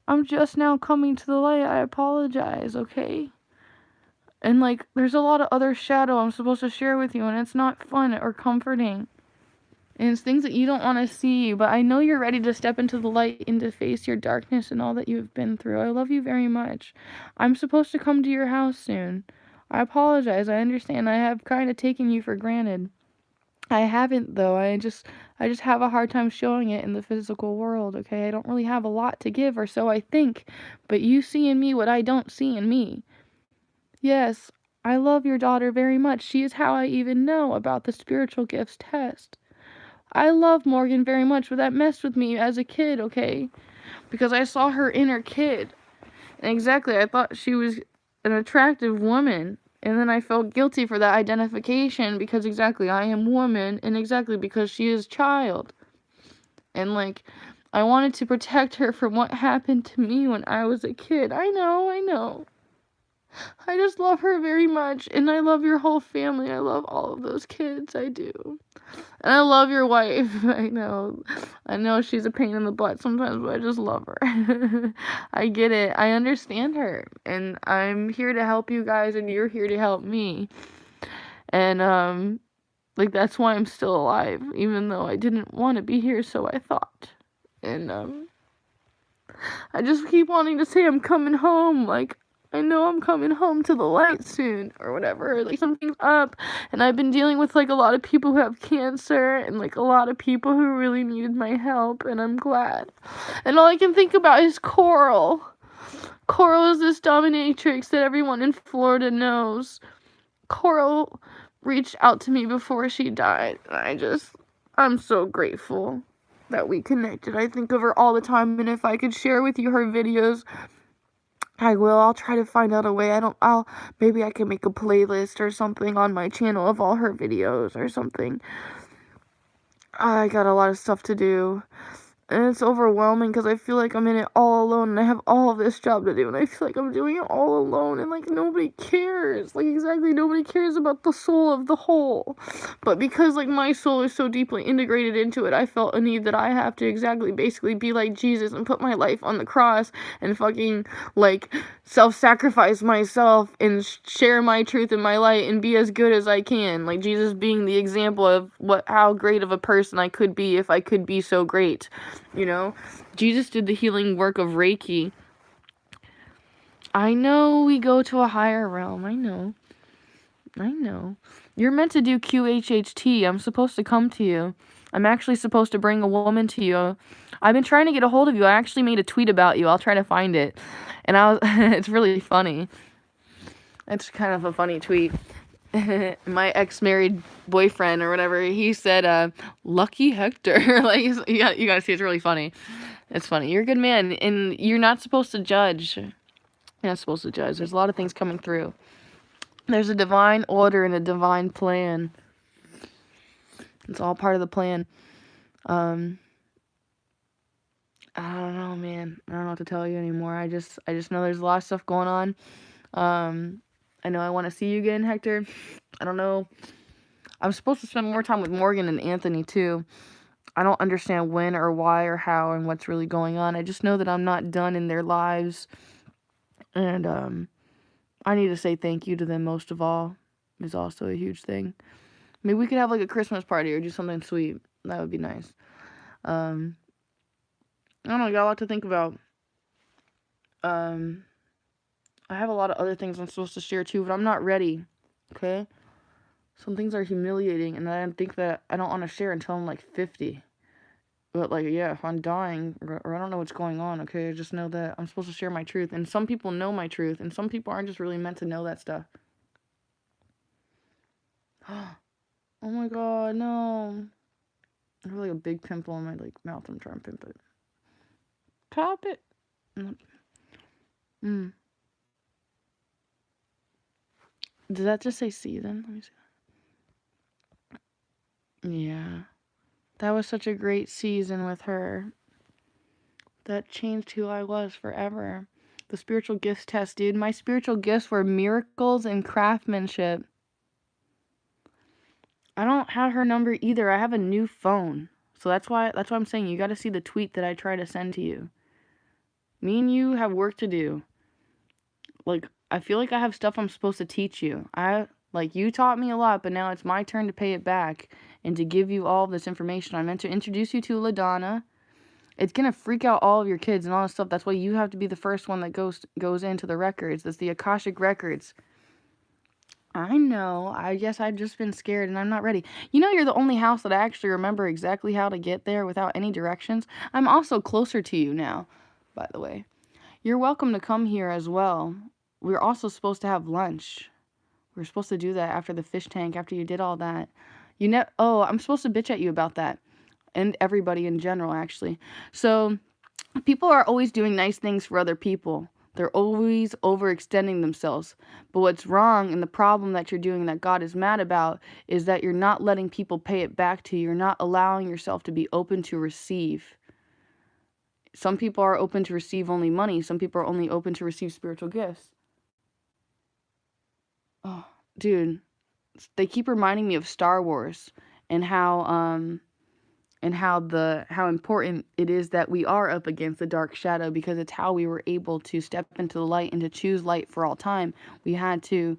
I'm just now coming to the light. I apologize, okay? And, like, there's a lot of other shadow I'm supposed to share with you, and it's not fun or comforting. And it's things that you don't want to see, but I know you're ready to step into the light and to face your darkness and all that you've been through. I love you very much. I'm supposed to come to your house soon. I apologize. I understand. I have kind of taken you for granted. I haven't, though. I just have a hard time showing it in the physical world, okay? I don't really have a lot to give, or so I think. But you see in me what I don't see in me. Yes, I love your daughter very much. She is how I even know about the spiritual gifts test. I love Morgan very much, but that messed with me as a kid, okay? Because I saw her inner kid. And exactly, I thought she was an attractive woman. And then I felt guilty for that identification because exactly, I am woman, and exactly because she is child. And like, I wanted to protect her from what happened to me when I was a kid. I know. I just love her very much, and I love your whole family. I love all of those kids, I do. And I love your wife. I know she's a pain in the butt sometimes, but I just love her. I get it. I understand her, and I'm here to help you guys, and you're here to help me. And like, that's why I'm still alive, even though I didn't want to be here, so I thought. And I just keep wanting to say I'm coming home. Like, I know I'm coming home to the light soon, or whatever. Like, something's up, and I've been dealing with, like, a lot of people who have cancer, and, like, a lot of people who really needed my help, and I'm glad. And all I can think about is Coral. Coral is this dominatrix that everyone in Florida knows. Coral reached out to me before she died, and I'm so grateful that we connected. I think of her all the time, and if I could share with you her videos, I will. I'll try to find out a way. Maybe I can make a playlist or something on my channel of all her videos or something. I got a lot of stuff to do. And it's overwhelming because I feel like I'm in it all alone, and I have all of this job to do, and I feel like I'm doing it all alone, and, like, nobody cares. Like, exactly, nobody cares about the soul of the whole. But because, like, my soul is so deeply integrated into it, I felt a need that I have to basically be like Jesus and put my life on the cross and fucking, like, self-sacrifice myself and share my truth and my light and be as good as I can. Like, Jesus being the example of how great of a person I could be if I could be so great. You know, Jesus did the healing work of Reiki. I know we go to a higher realm. I know. You're meant to do QHHT. I'm supposed to come to you. I'm actually supposed to bring a woman to you. I've been trying to get a hold of you. I actually made a tweet about you. I'll try to find it. And it's really funny. It's kind of a funny tweet. My ex-married boyfriend or whatever, he said, lucky Hector. Like, yeah, you gotta see, it's really funny. It's funny. You're a good man, and you're not supposed to judge. You're not supposed to judge. There's a lot of things coming through. There's a divine order and a divine plan. It's all part of the plan. I don't know, man. I don't know what to tell you anymore. I just know there's a lot of stuff going on. I know I want to see you again, Hector. I don't know. I'm supposed to spend more time with Morgan and Anthony, too. I don't understand when or why or how and what's really going on. I just know that I'm not done in their lives. And I need to say thank you to them most of all. Is also a huge thing. Maybe we could have, like, a Christmas party or do something sweet. That would be nice. I don't know. I got a lot to think about. I have a lot of other things I'm supposed to share too, but I'm not ready, okay? Some things are humiliating, and I think that I don't want to share until I'm, like, 50. But, like, yeah, if I'm dying, or I don't know what's going on, okay? I just know that I'm supposed to share my truth, and some people know my truth, and some people aren't just really meant to know that stuff. Oh my god, no. I have, like, a big pimple on my, like, mouth. I'm trying to pimp it. Pop it. Did that just say season? Let me see. Yeah. That was such a great season with her. That changed who I was forever. The spiritual gifts test, dude. My spiritual gifts were miracles and craftsmanship. I don't have her number either. I have a new phone. So that's why I'm saying you got to see the tweet that I try to send to you. Me and you have work to do. Like, I feel like I have stuff I'm supposed to teach you. Like, you taught me a lot, but now it's my turn to pay it back and to give you all this information. I meant to introduce you to LaDonna. It's going to freak out all of your kids and all this stuff. That's why you have to be the first one that goes into the records. That's the Akashic Records. I know. I guess I've just been scared and I'm not ready. You know, you're the only house that I actually remember exactly how to get there without any directions. I'm also closer to you now, by the way. You're welcome to come here as well. We're also supposed to have lunch. We're supposed to do that after the fish tank, after you did all that. I'm supposed to bitch at you about that. And everybody in general, actually. So, people are always doing nice things for other people. They're always overextending themselves. But what's wrong and the problem that you're doing that God is mad about is that you're not letting people pay it back to you. You're not allowing yourself to be open to receive. Some people are open to receive only money. Some people are only open to receive spiritual gifts. Oh, dude. They keep reminding me of Star Wars and how important it is that we are up against the dark shadow, because it's how we were able to step into the light and to choose light for all time. We had to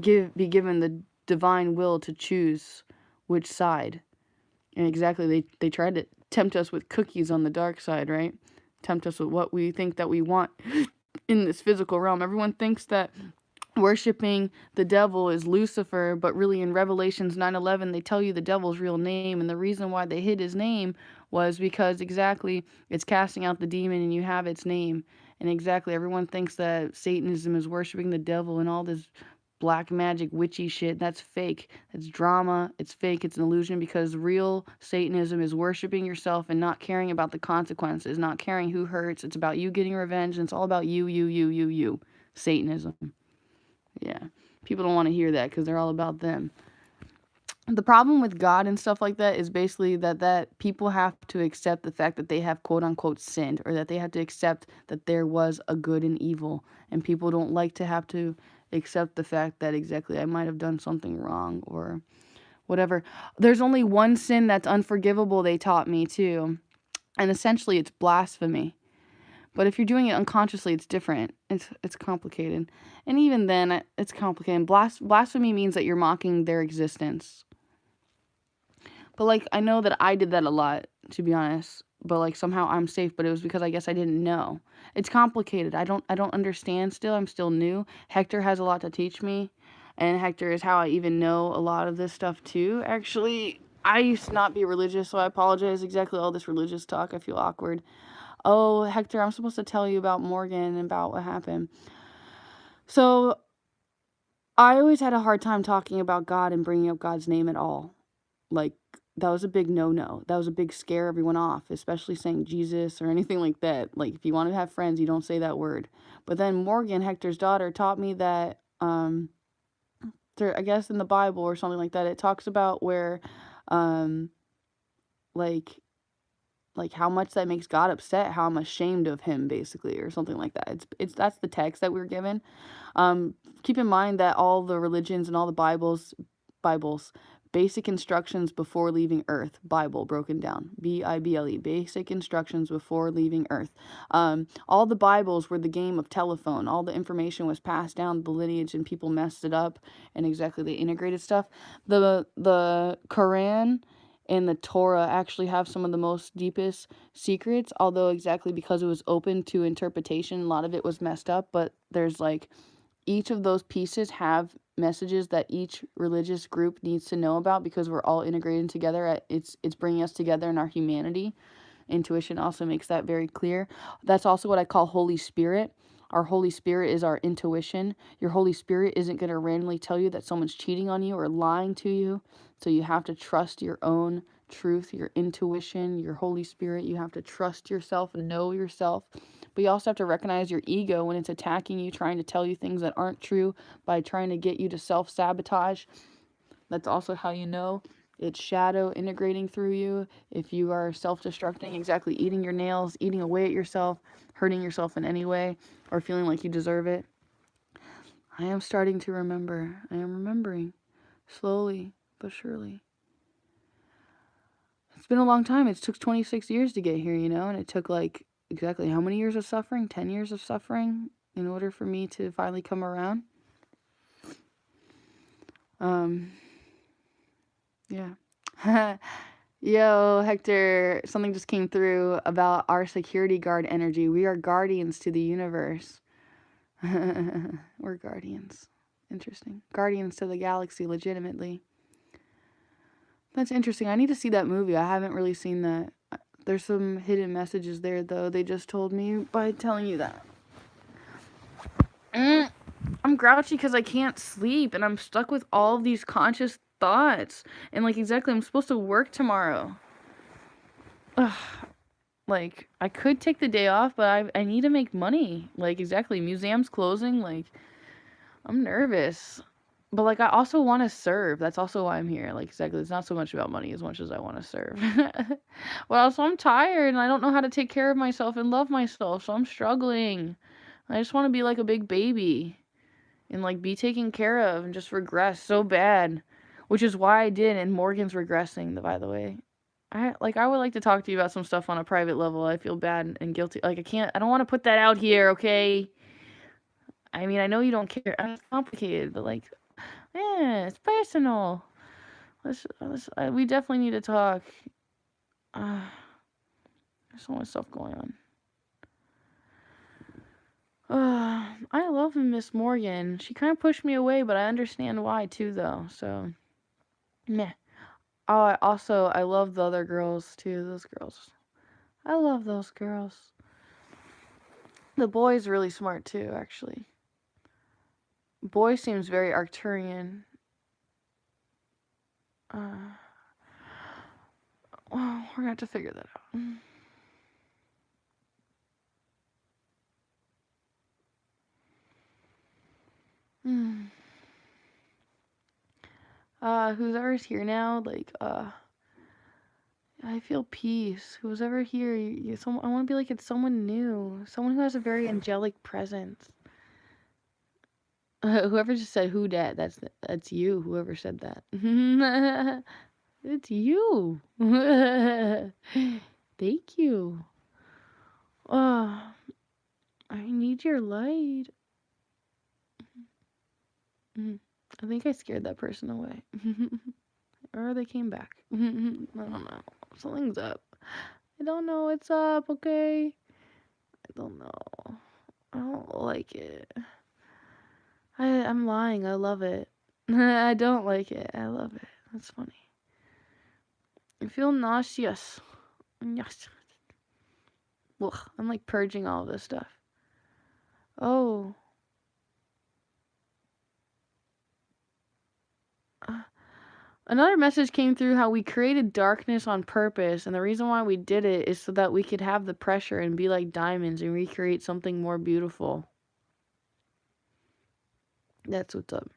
be given the divine will to choose which side. And exactly, they tried to tempt us with cookies on the dark side, right? Tempt us with what we think that we want. in this physical realm. Everyone thinks that worshiping the devil is Lucifer, but really in Revelations 9:11 they tell you the devil's real name, and the reason why they hid his name was because exactly it's casting out the demon and you have its name. And exactly everyone thinks that Satanism is worshiping the devil and all this black magic witchy shit. That's fake. That's drama. It's fake. It's an illusion, because real Satanism is worshiping yourself and not caring about the consequences, not caring who hurts. It's about you getting revenge, and it's all about you. Satanism. Yeah. People don't want to hear that because they're all about them. The problem with God and stuff like that is basically that people have to accept the fact that they have quote unquote sinned, or that they have to accept that there was a good and evil. And people don't like to have to accept the fact that exactly I might have done something wrong or whatever. There's only one sin that's unforgivable, they taught me too. And essentially it's blasphemy. But if you're doing it unconsciously, it's different. It's complicated. And even then, it's complicated. Blasphemy means that you're mocking their existence. But, like, I know that I did that a lot, to be honest. But, like, somehow I'm safe. But it was because I guess I didn't know. It's complicated. I don't understand still. I'm still new. Hector has a lot to teach me. And Hector is how I even know a lot of this stuff, too. Actually, I used to not be religious, so I apologize. Exactly all this religious talk. I feel awkward. Oh, Hector, I'm supposed to tell you about Morgan and about what happened. So, I always had a hard time talking about God and bringing up God's name at all. Like, that was a big no-no. That was a big scare everyone off, especially saying Jesus or anything like that. Like, if you want to have friends, you don't say that word. But then Morgan, Hector's daughter, taught me that, I guess in the Bible or something like that, it talks about where, like how much that makes God upset, how I'm ashamed of him, basically, or something like that. That's the text that we were given. Keep in mind that all the religions and all the Bibles, basic instructions before leaving Earth, Bible broken down, Bible, basic instructions before leaving Earth. All the Bibles were the game of telephone. All the information was passed down the lineage, and people messed it up, and exactly they integrated stuff. The Quran and the Torah actually have some of the most deepest secrets, although exactly because it was open to interpretation, a lot of it was messed up. But there's like, each of those pieces have messages that each religious group needs to know about, because we're all integrated together. It's bringing us together in our humanity. Intuition also makes that very clear. That's also what I call Holy Spirit. Our Holy Spirit is our intuition. Your Holy Spirit isn't going to randomly tell you that someone's cheating on you or lying to you. So you have to trust your own truth, your intuition, your Holy Spirit. You have to trust yourself and know yourself. But you also have to recognize your ego when it's attacking you, trying to tell you things that aren't true by trying to get you to self-sabotage. That's also how you know it's shadow integrating through you. If you are self-destructing, exactly eating your nails, eating away at yourself, hurting yourself in any way, or feeling like you deserve it. I am starting to remember. I am remembering. Slowly but surely. It's been a long time. It took 26 years to get here, and it took like exactly how many years of suffering? 10 years of suffering in order for me to finally come around. Yeah. Yo, Hector, something just came through about our security guard energy. We are guardians to the universe. We're guardians. Interesting. Guardians to the galaxy, legitimately. That's interesting. I need to see that movie. I haven't really seen that. There's some hidden messages there, though. They just told me by telling you that. I'm grouchy because I can't sleep, and I'm stuck with all of these conscious thoughts. And, like, exactly, I'm supposed to work tomorrow. Ugh. Like, I could take the day off, but I need to make money. Like, exactly, museums closing, like, I'm nervous. But, like, I also want to serve. That's also why I'm here. Like, exactly, it's not so much about money as much as I want to serve. Well, also, I'm tired, and I don't know how to take care of myself and love myself, so I'm struggling. I just want to be like a big baby and, like, be taken care of and just regress so bad. Which is why I did, and Morgan's regressing, by the way. I would like to talk to you about some stuff on a private level. I feel bad and guilty. Like, I don't want to put that out here, okay? I mean, I know you don't care. It's complicated, but, like, it's personal. We definitely need to talk. There's so much stuff going on. I love Miss Morgan. She kind of pushed me away, but I understand why too, though. So, meh. Oh, I love the other girls too. Those girls. I love those girls. The boy's really smart too, actually. Boy seems very Arcturian. Well, we're gonna have to figure that out. Who's ever here now? Like, I feel peace. Who's ever here? I want to be like it's someone new, someone who has a very angelic presence. Whoever just said who dat, that's you. Whoever said that, it's you. Thank you. I need your light. I think I scared that person away. Or they came back. I don't know. Something's up. I don't know what's up, okay? I don't know. I don't like it. I'm lying. I love it. I don't like it. I love it. That's funny. I feel nauseous. Yes. Ugh, I'm like purging all of this stuff. Oh. Another message came through how we created darkness on purpose, and the reason why we did it is so that we could have the pressure and be like diamonds and recreate something more beautiful. That's what's up.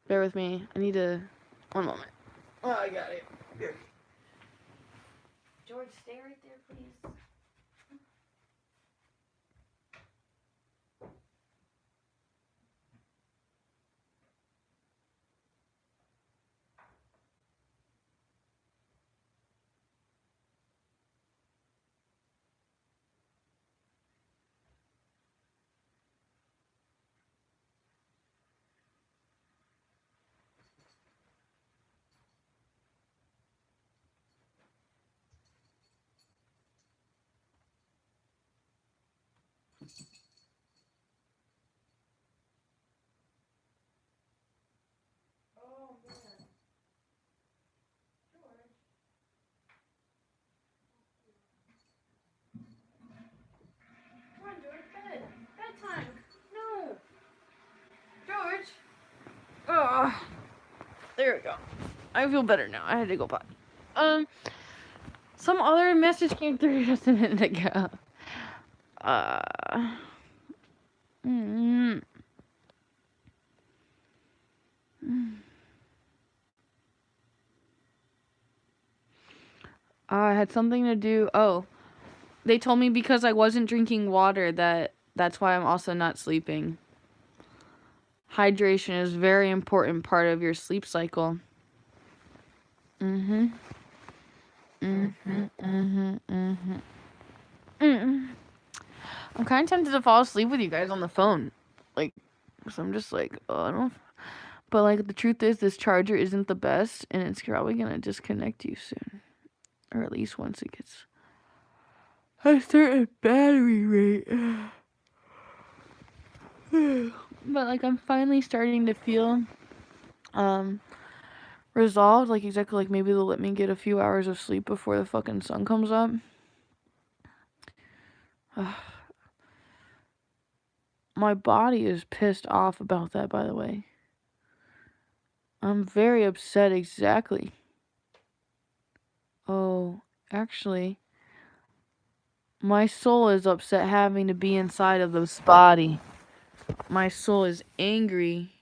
Bear with me. I need to... One moment. Oh, I got it. Here. George, stay right there, please. Oh, man. George. Come on, George. Bed. Bedtime. No. George. Oh. There we go. I feel better now. I had to go potty. Some other message came through just a minute ago. I had something to do. Oh, they told me because I wasn't drinking water that's why I'm also not sleeping. Hydration is a very important part of your sleep cycle. I'm kind of tempted to fall asleep with you guys on the phone. Like, so I'm just like, oh, I don't. But like, the truth is, this charger isn't the best, and it's probably gonna disconnect you soon, or at least once it gets a certain battery rate. But like, I'm finally starting to feel resolved. Like, exactly, like maybe they'll let me get a few hours of sleep before the fucking sun comes up. My body is pissed off about that, by the way. I'm very upset, exactly. Oh, actually, my soul is upset having to be inside of this body. My soul is angry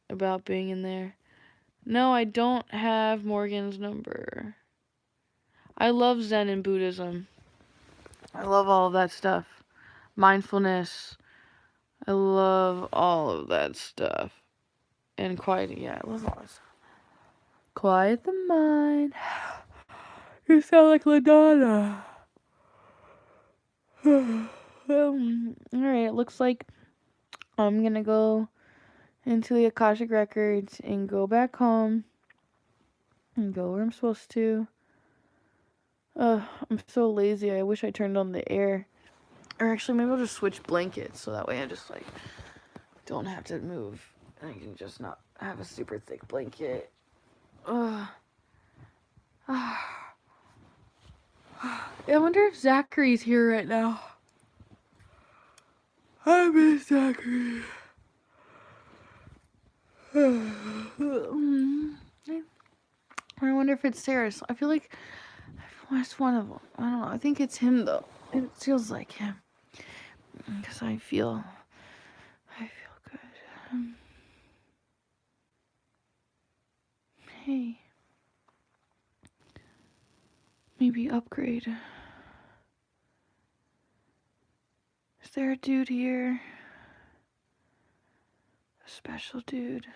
about being in there. No, I don't have Morgan's number. I love Zen and Buddhism. I love all of that stuff. Mindfulness. I love all of that stuff. And quiet, yeah, I love all this stuff. Quiet the mind. You sound like LaDonna. Alright, it looks like I'm gonna go into the Akashic Records and go back home and go where I'm supposed to. I'm so lazy. I wish I turned on the air. Or actually, maybe I'll just switch blankets so that way I just like don't have to move and I can just not have a super thick blanket. I wonder if Zachary's here right now. I miss Zachary. I wonder if it's Sarah. I feel like I've watched one of them. I don't know. I think it's him though. It feels like him because I feel good. Hey, maybe upgrade. Is there a dude here? A special dude.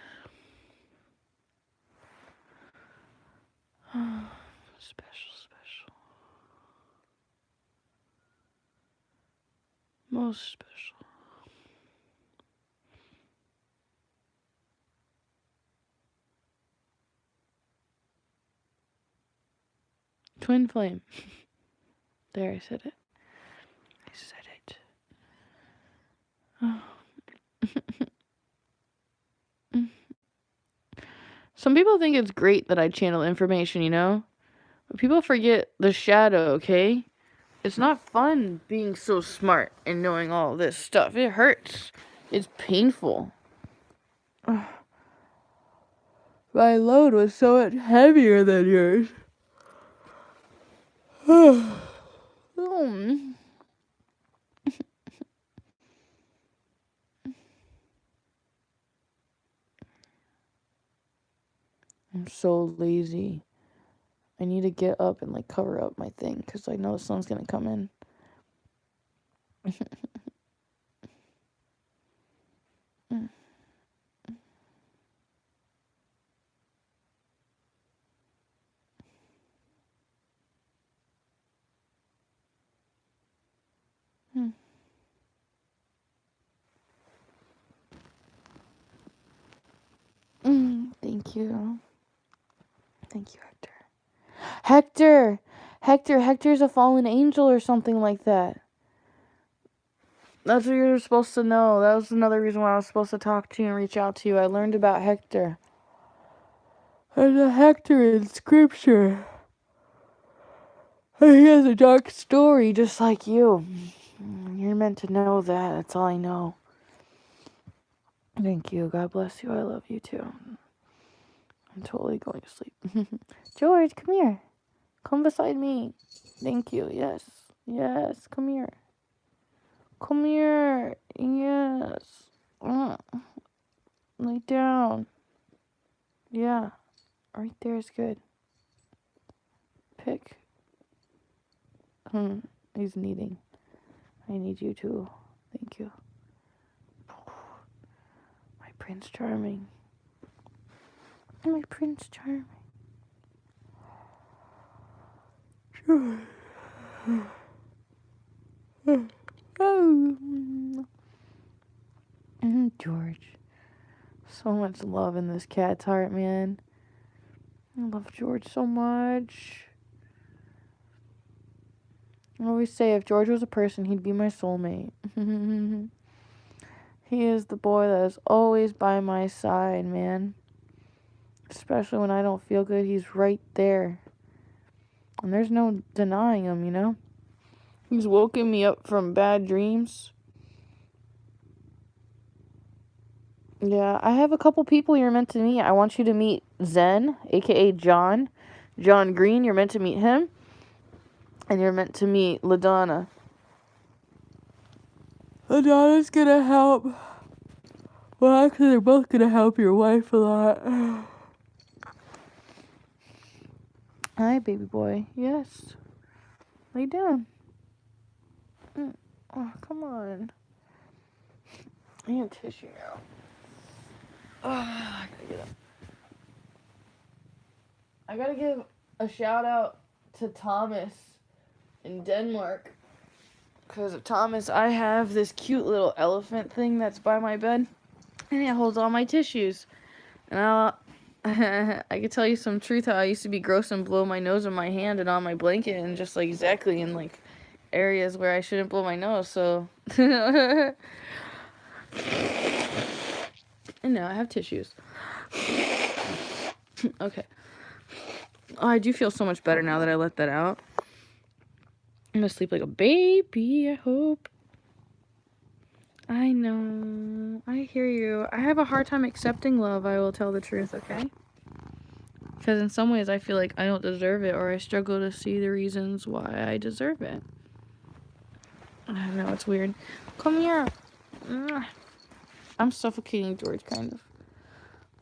Special. Most special. Twin flame. There, I said it. Some people think it's great that I channel information, you know? But people forget the shadow, okay? It's not fun being so smart and knowing all this stuff. It hurts. It's painful. My load was so much heavier than yours. I'm so lazy. I need to get up and like cover up my thing because I know the sun's gonna come in. Thank you. Thank you, Hector. Hector's a fallen angel or something like that. That's what you're supposed to know. That was another reason why I was supposed to talk to you and reach out to you. I learned about Hector. There's a Hector in scripture. He has a dark story just like you. You're meant to know that. That's all I know. Thank you. God bless you. I love you too. I'm totally going to sleep. George, come here. Come beside me. Thank you. Yes. Come here. Come here. Yes. Lay down. Yeah. Right there is good. Pick. He's needing. I need you too. Thank you. My Prince Charming. My Prince Charming. Sure. George. So much love in this cat's heart, man. I love George so much. I always say if George was a person, he'd be my soulmate. He is the boy that is always by my side, man. Especially when I don't feel good, he's right there. And there's no denying him, you know? He's woken me up from bad dreams. Yeah, I have a couple people you're meant to meet. I want you to meet Zen, aka John. John Green, you're meant to meet him. And you're meant to meet LaDonna. LaDonna's gonna help. Well, actually, they're both gonna help your wife a lot. Hi, baby boy. Yes. Lay down. Oh, come on. I need a tissue now. Oh, I gotta get up. I gotta give a shout out to Thomas in Denmark. Because of Thomas, I have this cute little elephant thing that's by my bed. And it holds all my tissues. And I could tell you some truth how I used to be gross and blow my nose with my hand and on my blanket and just like exactly in like areas where I shouldn't blow my nose. So I know I have tissues. Okay. Oh, I do feel so much better now that I let that out. I'm gonna sleep like a baby, I hope. I know. I hear you. I have a hard time accepting love, I will tell the truth, okay? Because in some ways I feel like I don't deserve it, or I struggle to see the reasons why I deserve it. I know, it's weird. Come here. I'm suffocating George, kind of.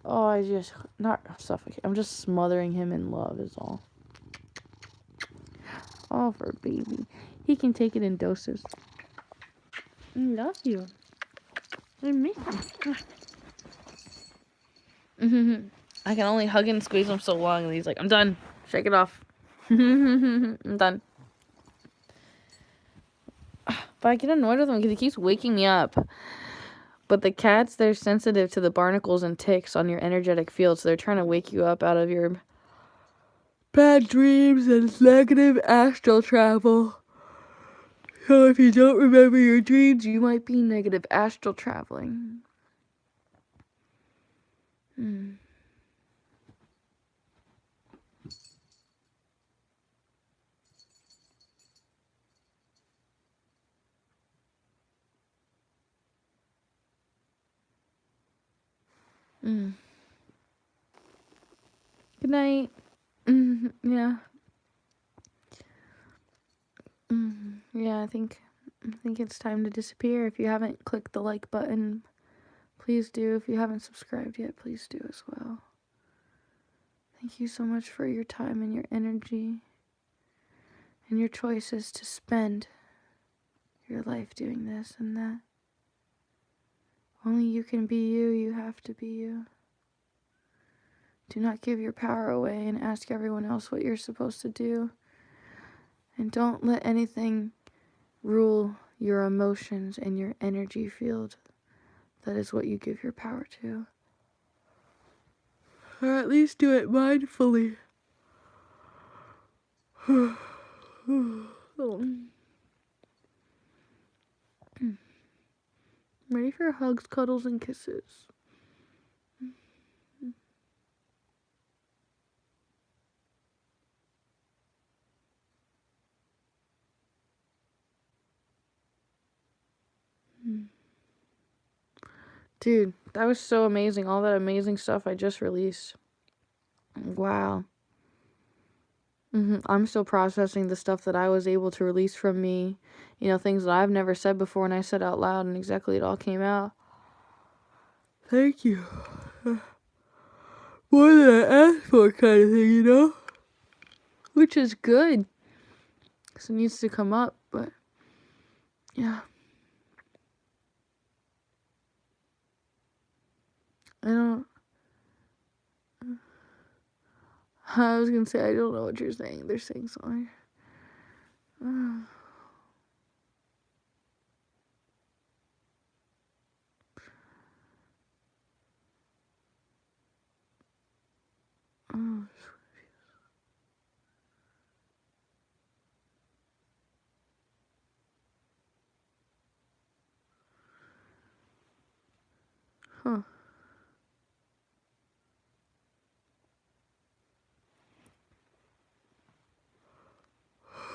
Oh, not suffocate. I'm just smothering him in love is all. Oh, for a baby. He can take it in doses. I love you. I miss you. I can only hug and squeeze him so long, and he's like, I'm done. Shake it off. I'm done. But I get annoyed with him because he keeps waking me up. But the cats, they're sensitive to the barnacles and ticks on your energetic field, so they're trying to wake you up out of your bad dreams and negative astral travel. So if you don't remember your dreams, you might be negative astral traveling. Good night. Yeah. Yeah, I think it's time to disappear. If you haven't clicked the like button, please do. If you haven't subscribed yet, please do as well. Thank you so much for your time and your energy and your choices to spend your life doing this and that. Only you can be you. You have to be you. Do not give your power away and ask everyone else what you're supposed to do. And don't let anything rule your emotions and your energy field. That is what you give your power to. Or at least do it mindfully. Ready for hugs, cuddles, and kisses. Dude, that was so amazing. All that amazing stuff I just released. Wow. I'm still processing the stuff that I was able to release from me. You know, things that I've never said before and I said out loud, and exactly it all came out. Thank you. More than I asked for, kind of thing, you know? Which is good. Because it needs to come up, but yeah. I was gonna say, I don't know what you're saying. They're saying something. Huh.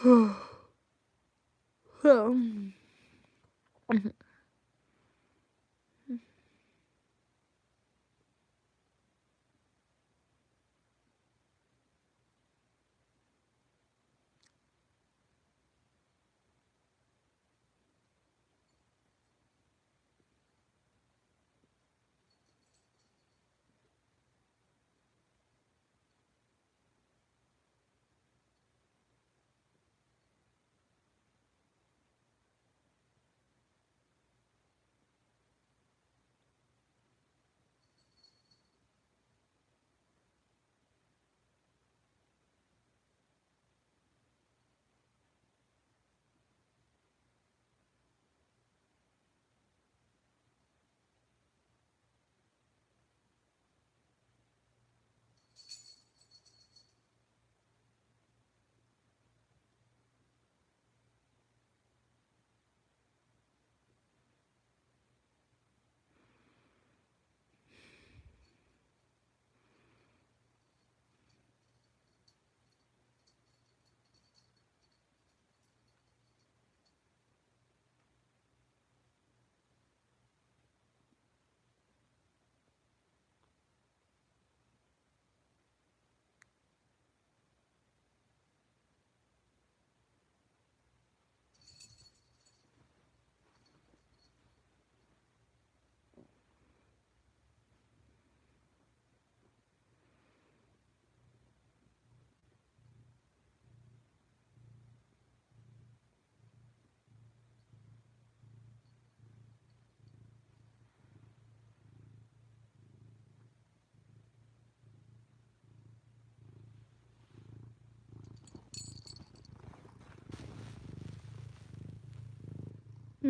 Oh.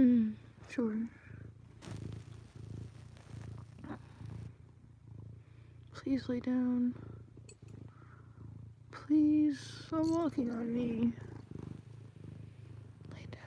Sure. Please lay down. Please stop walking on me. Lay down.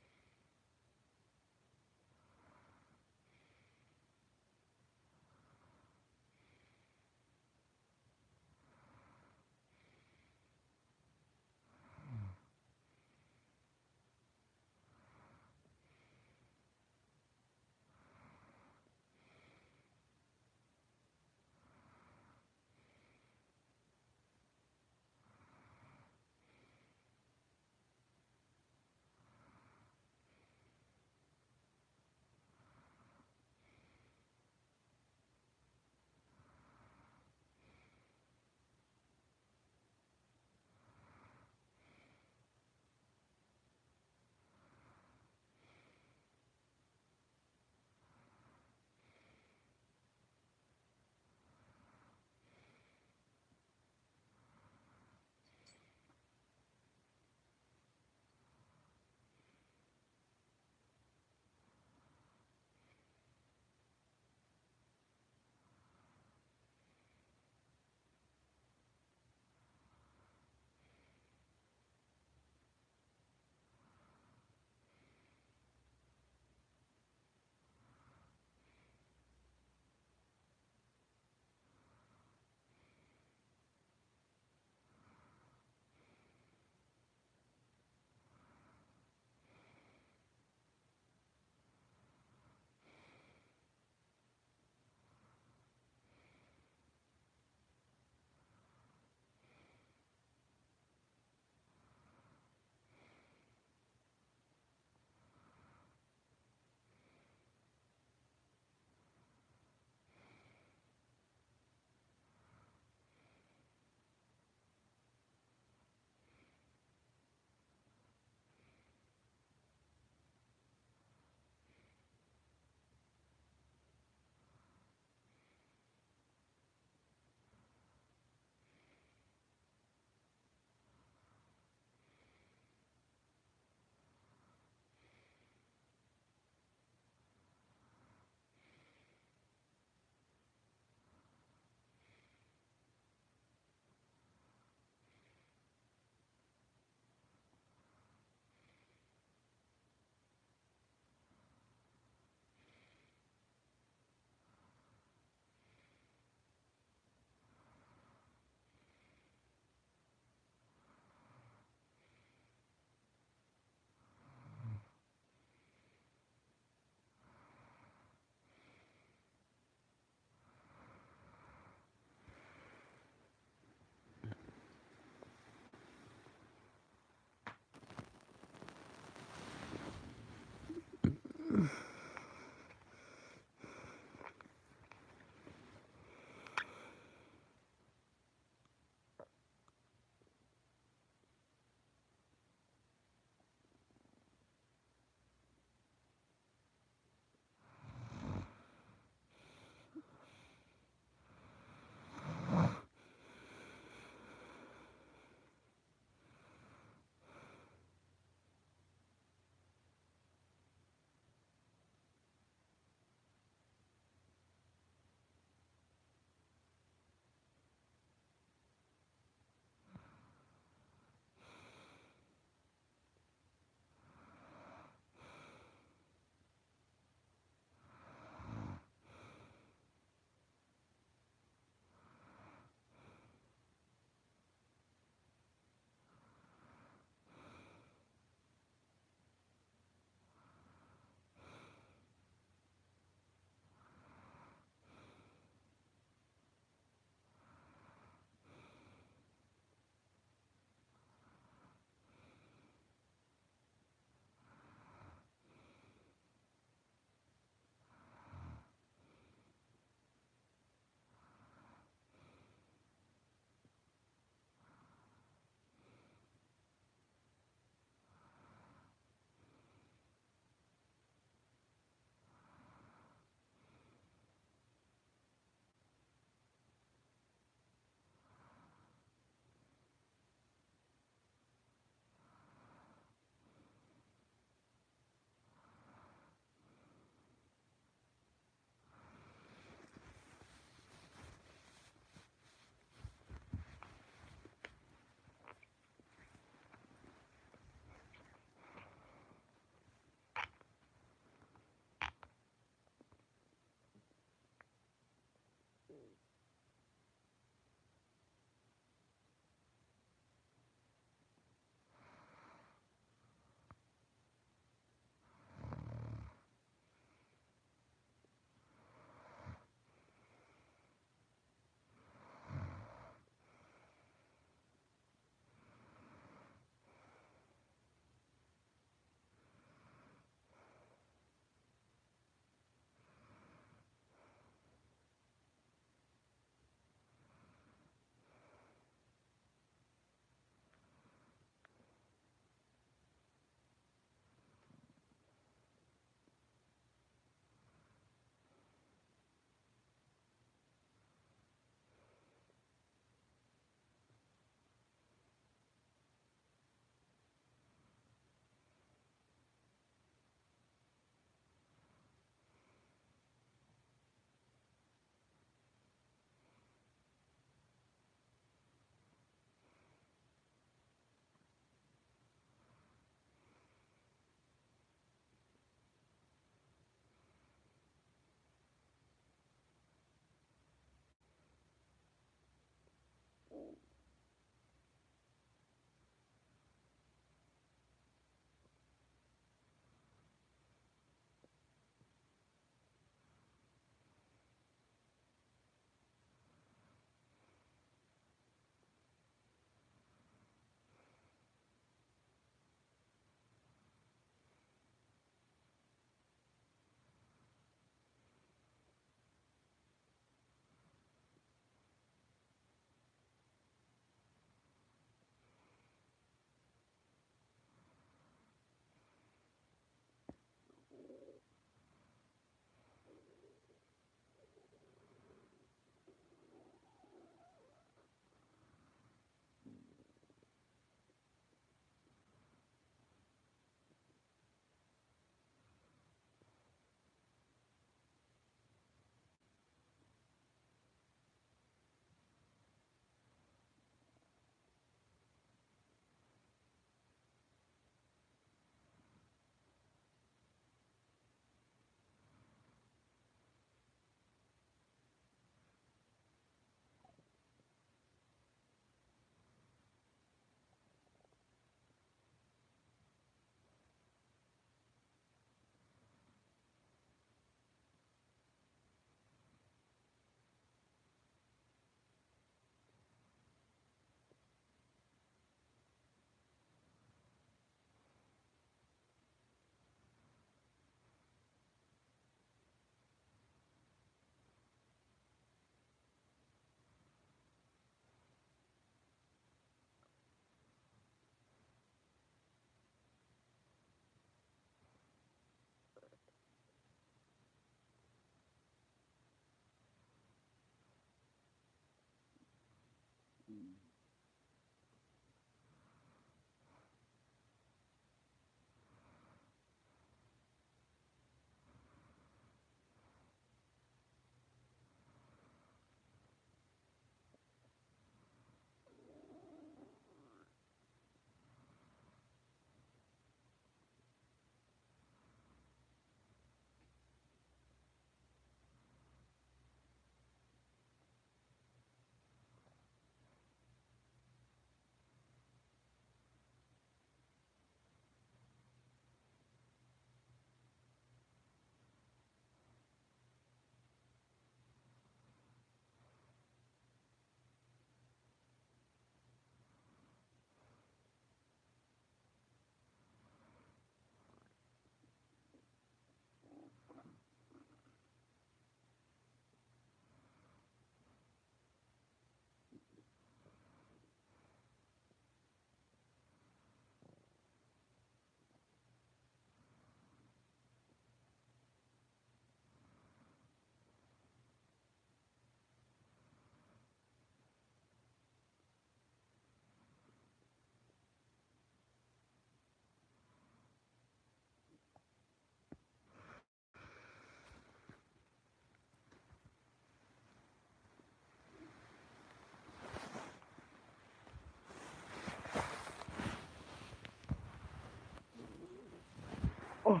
Oh.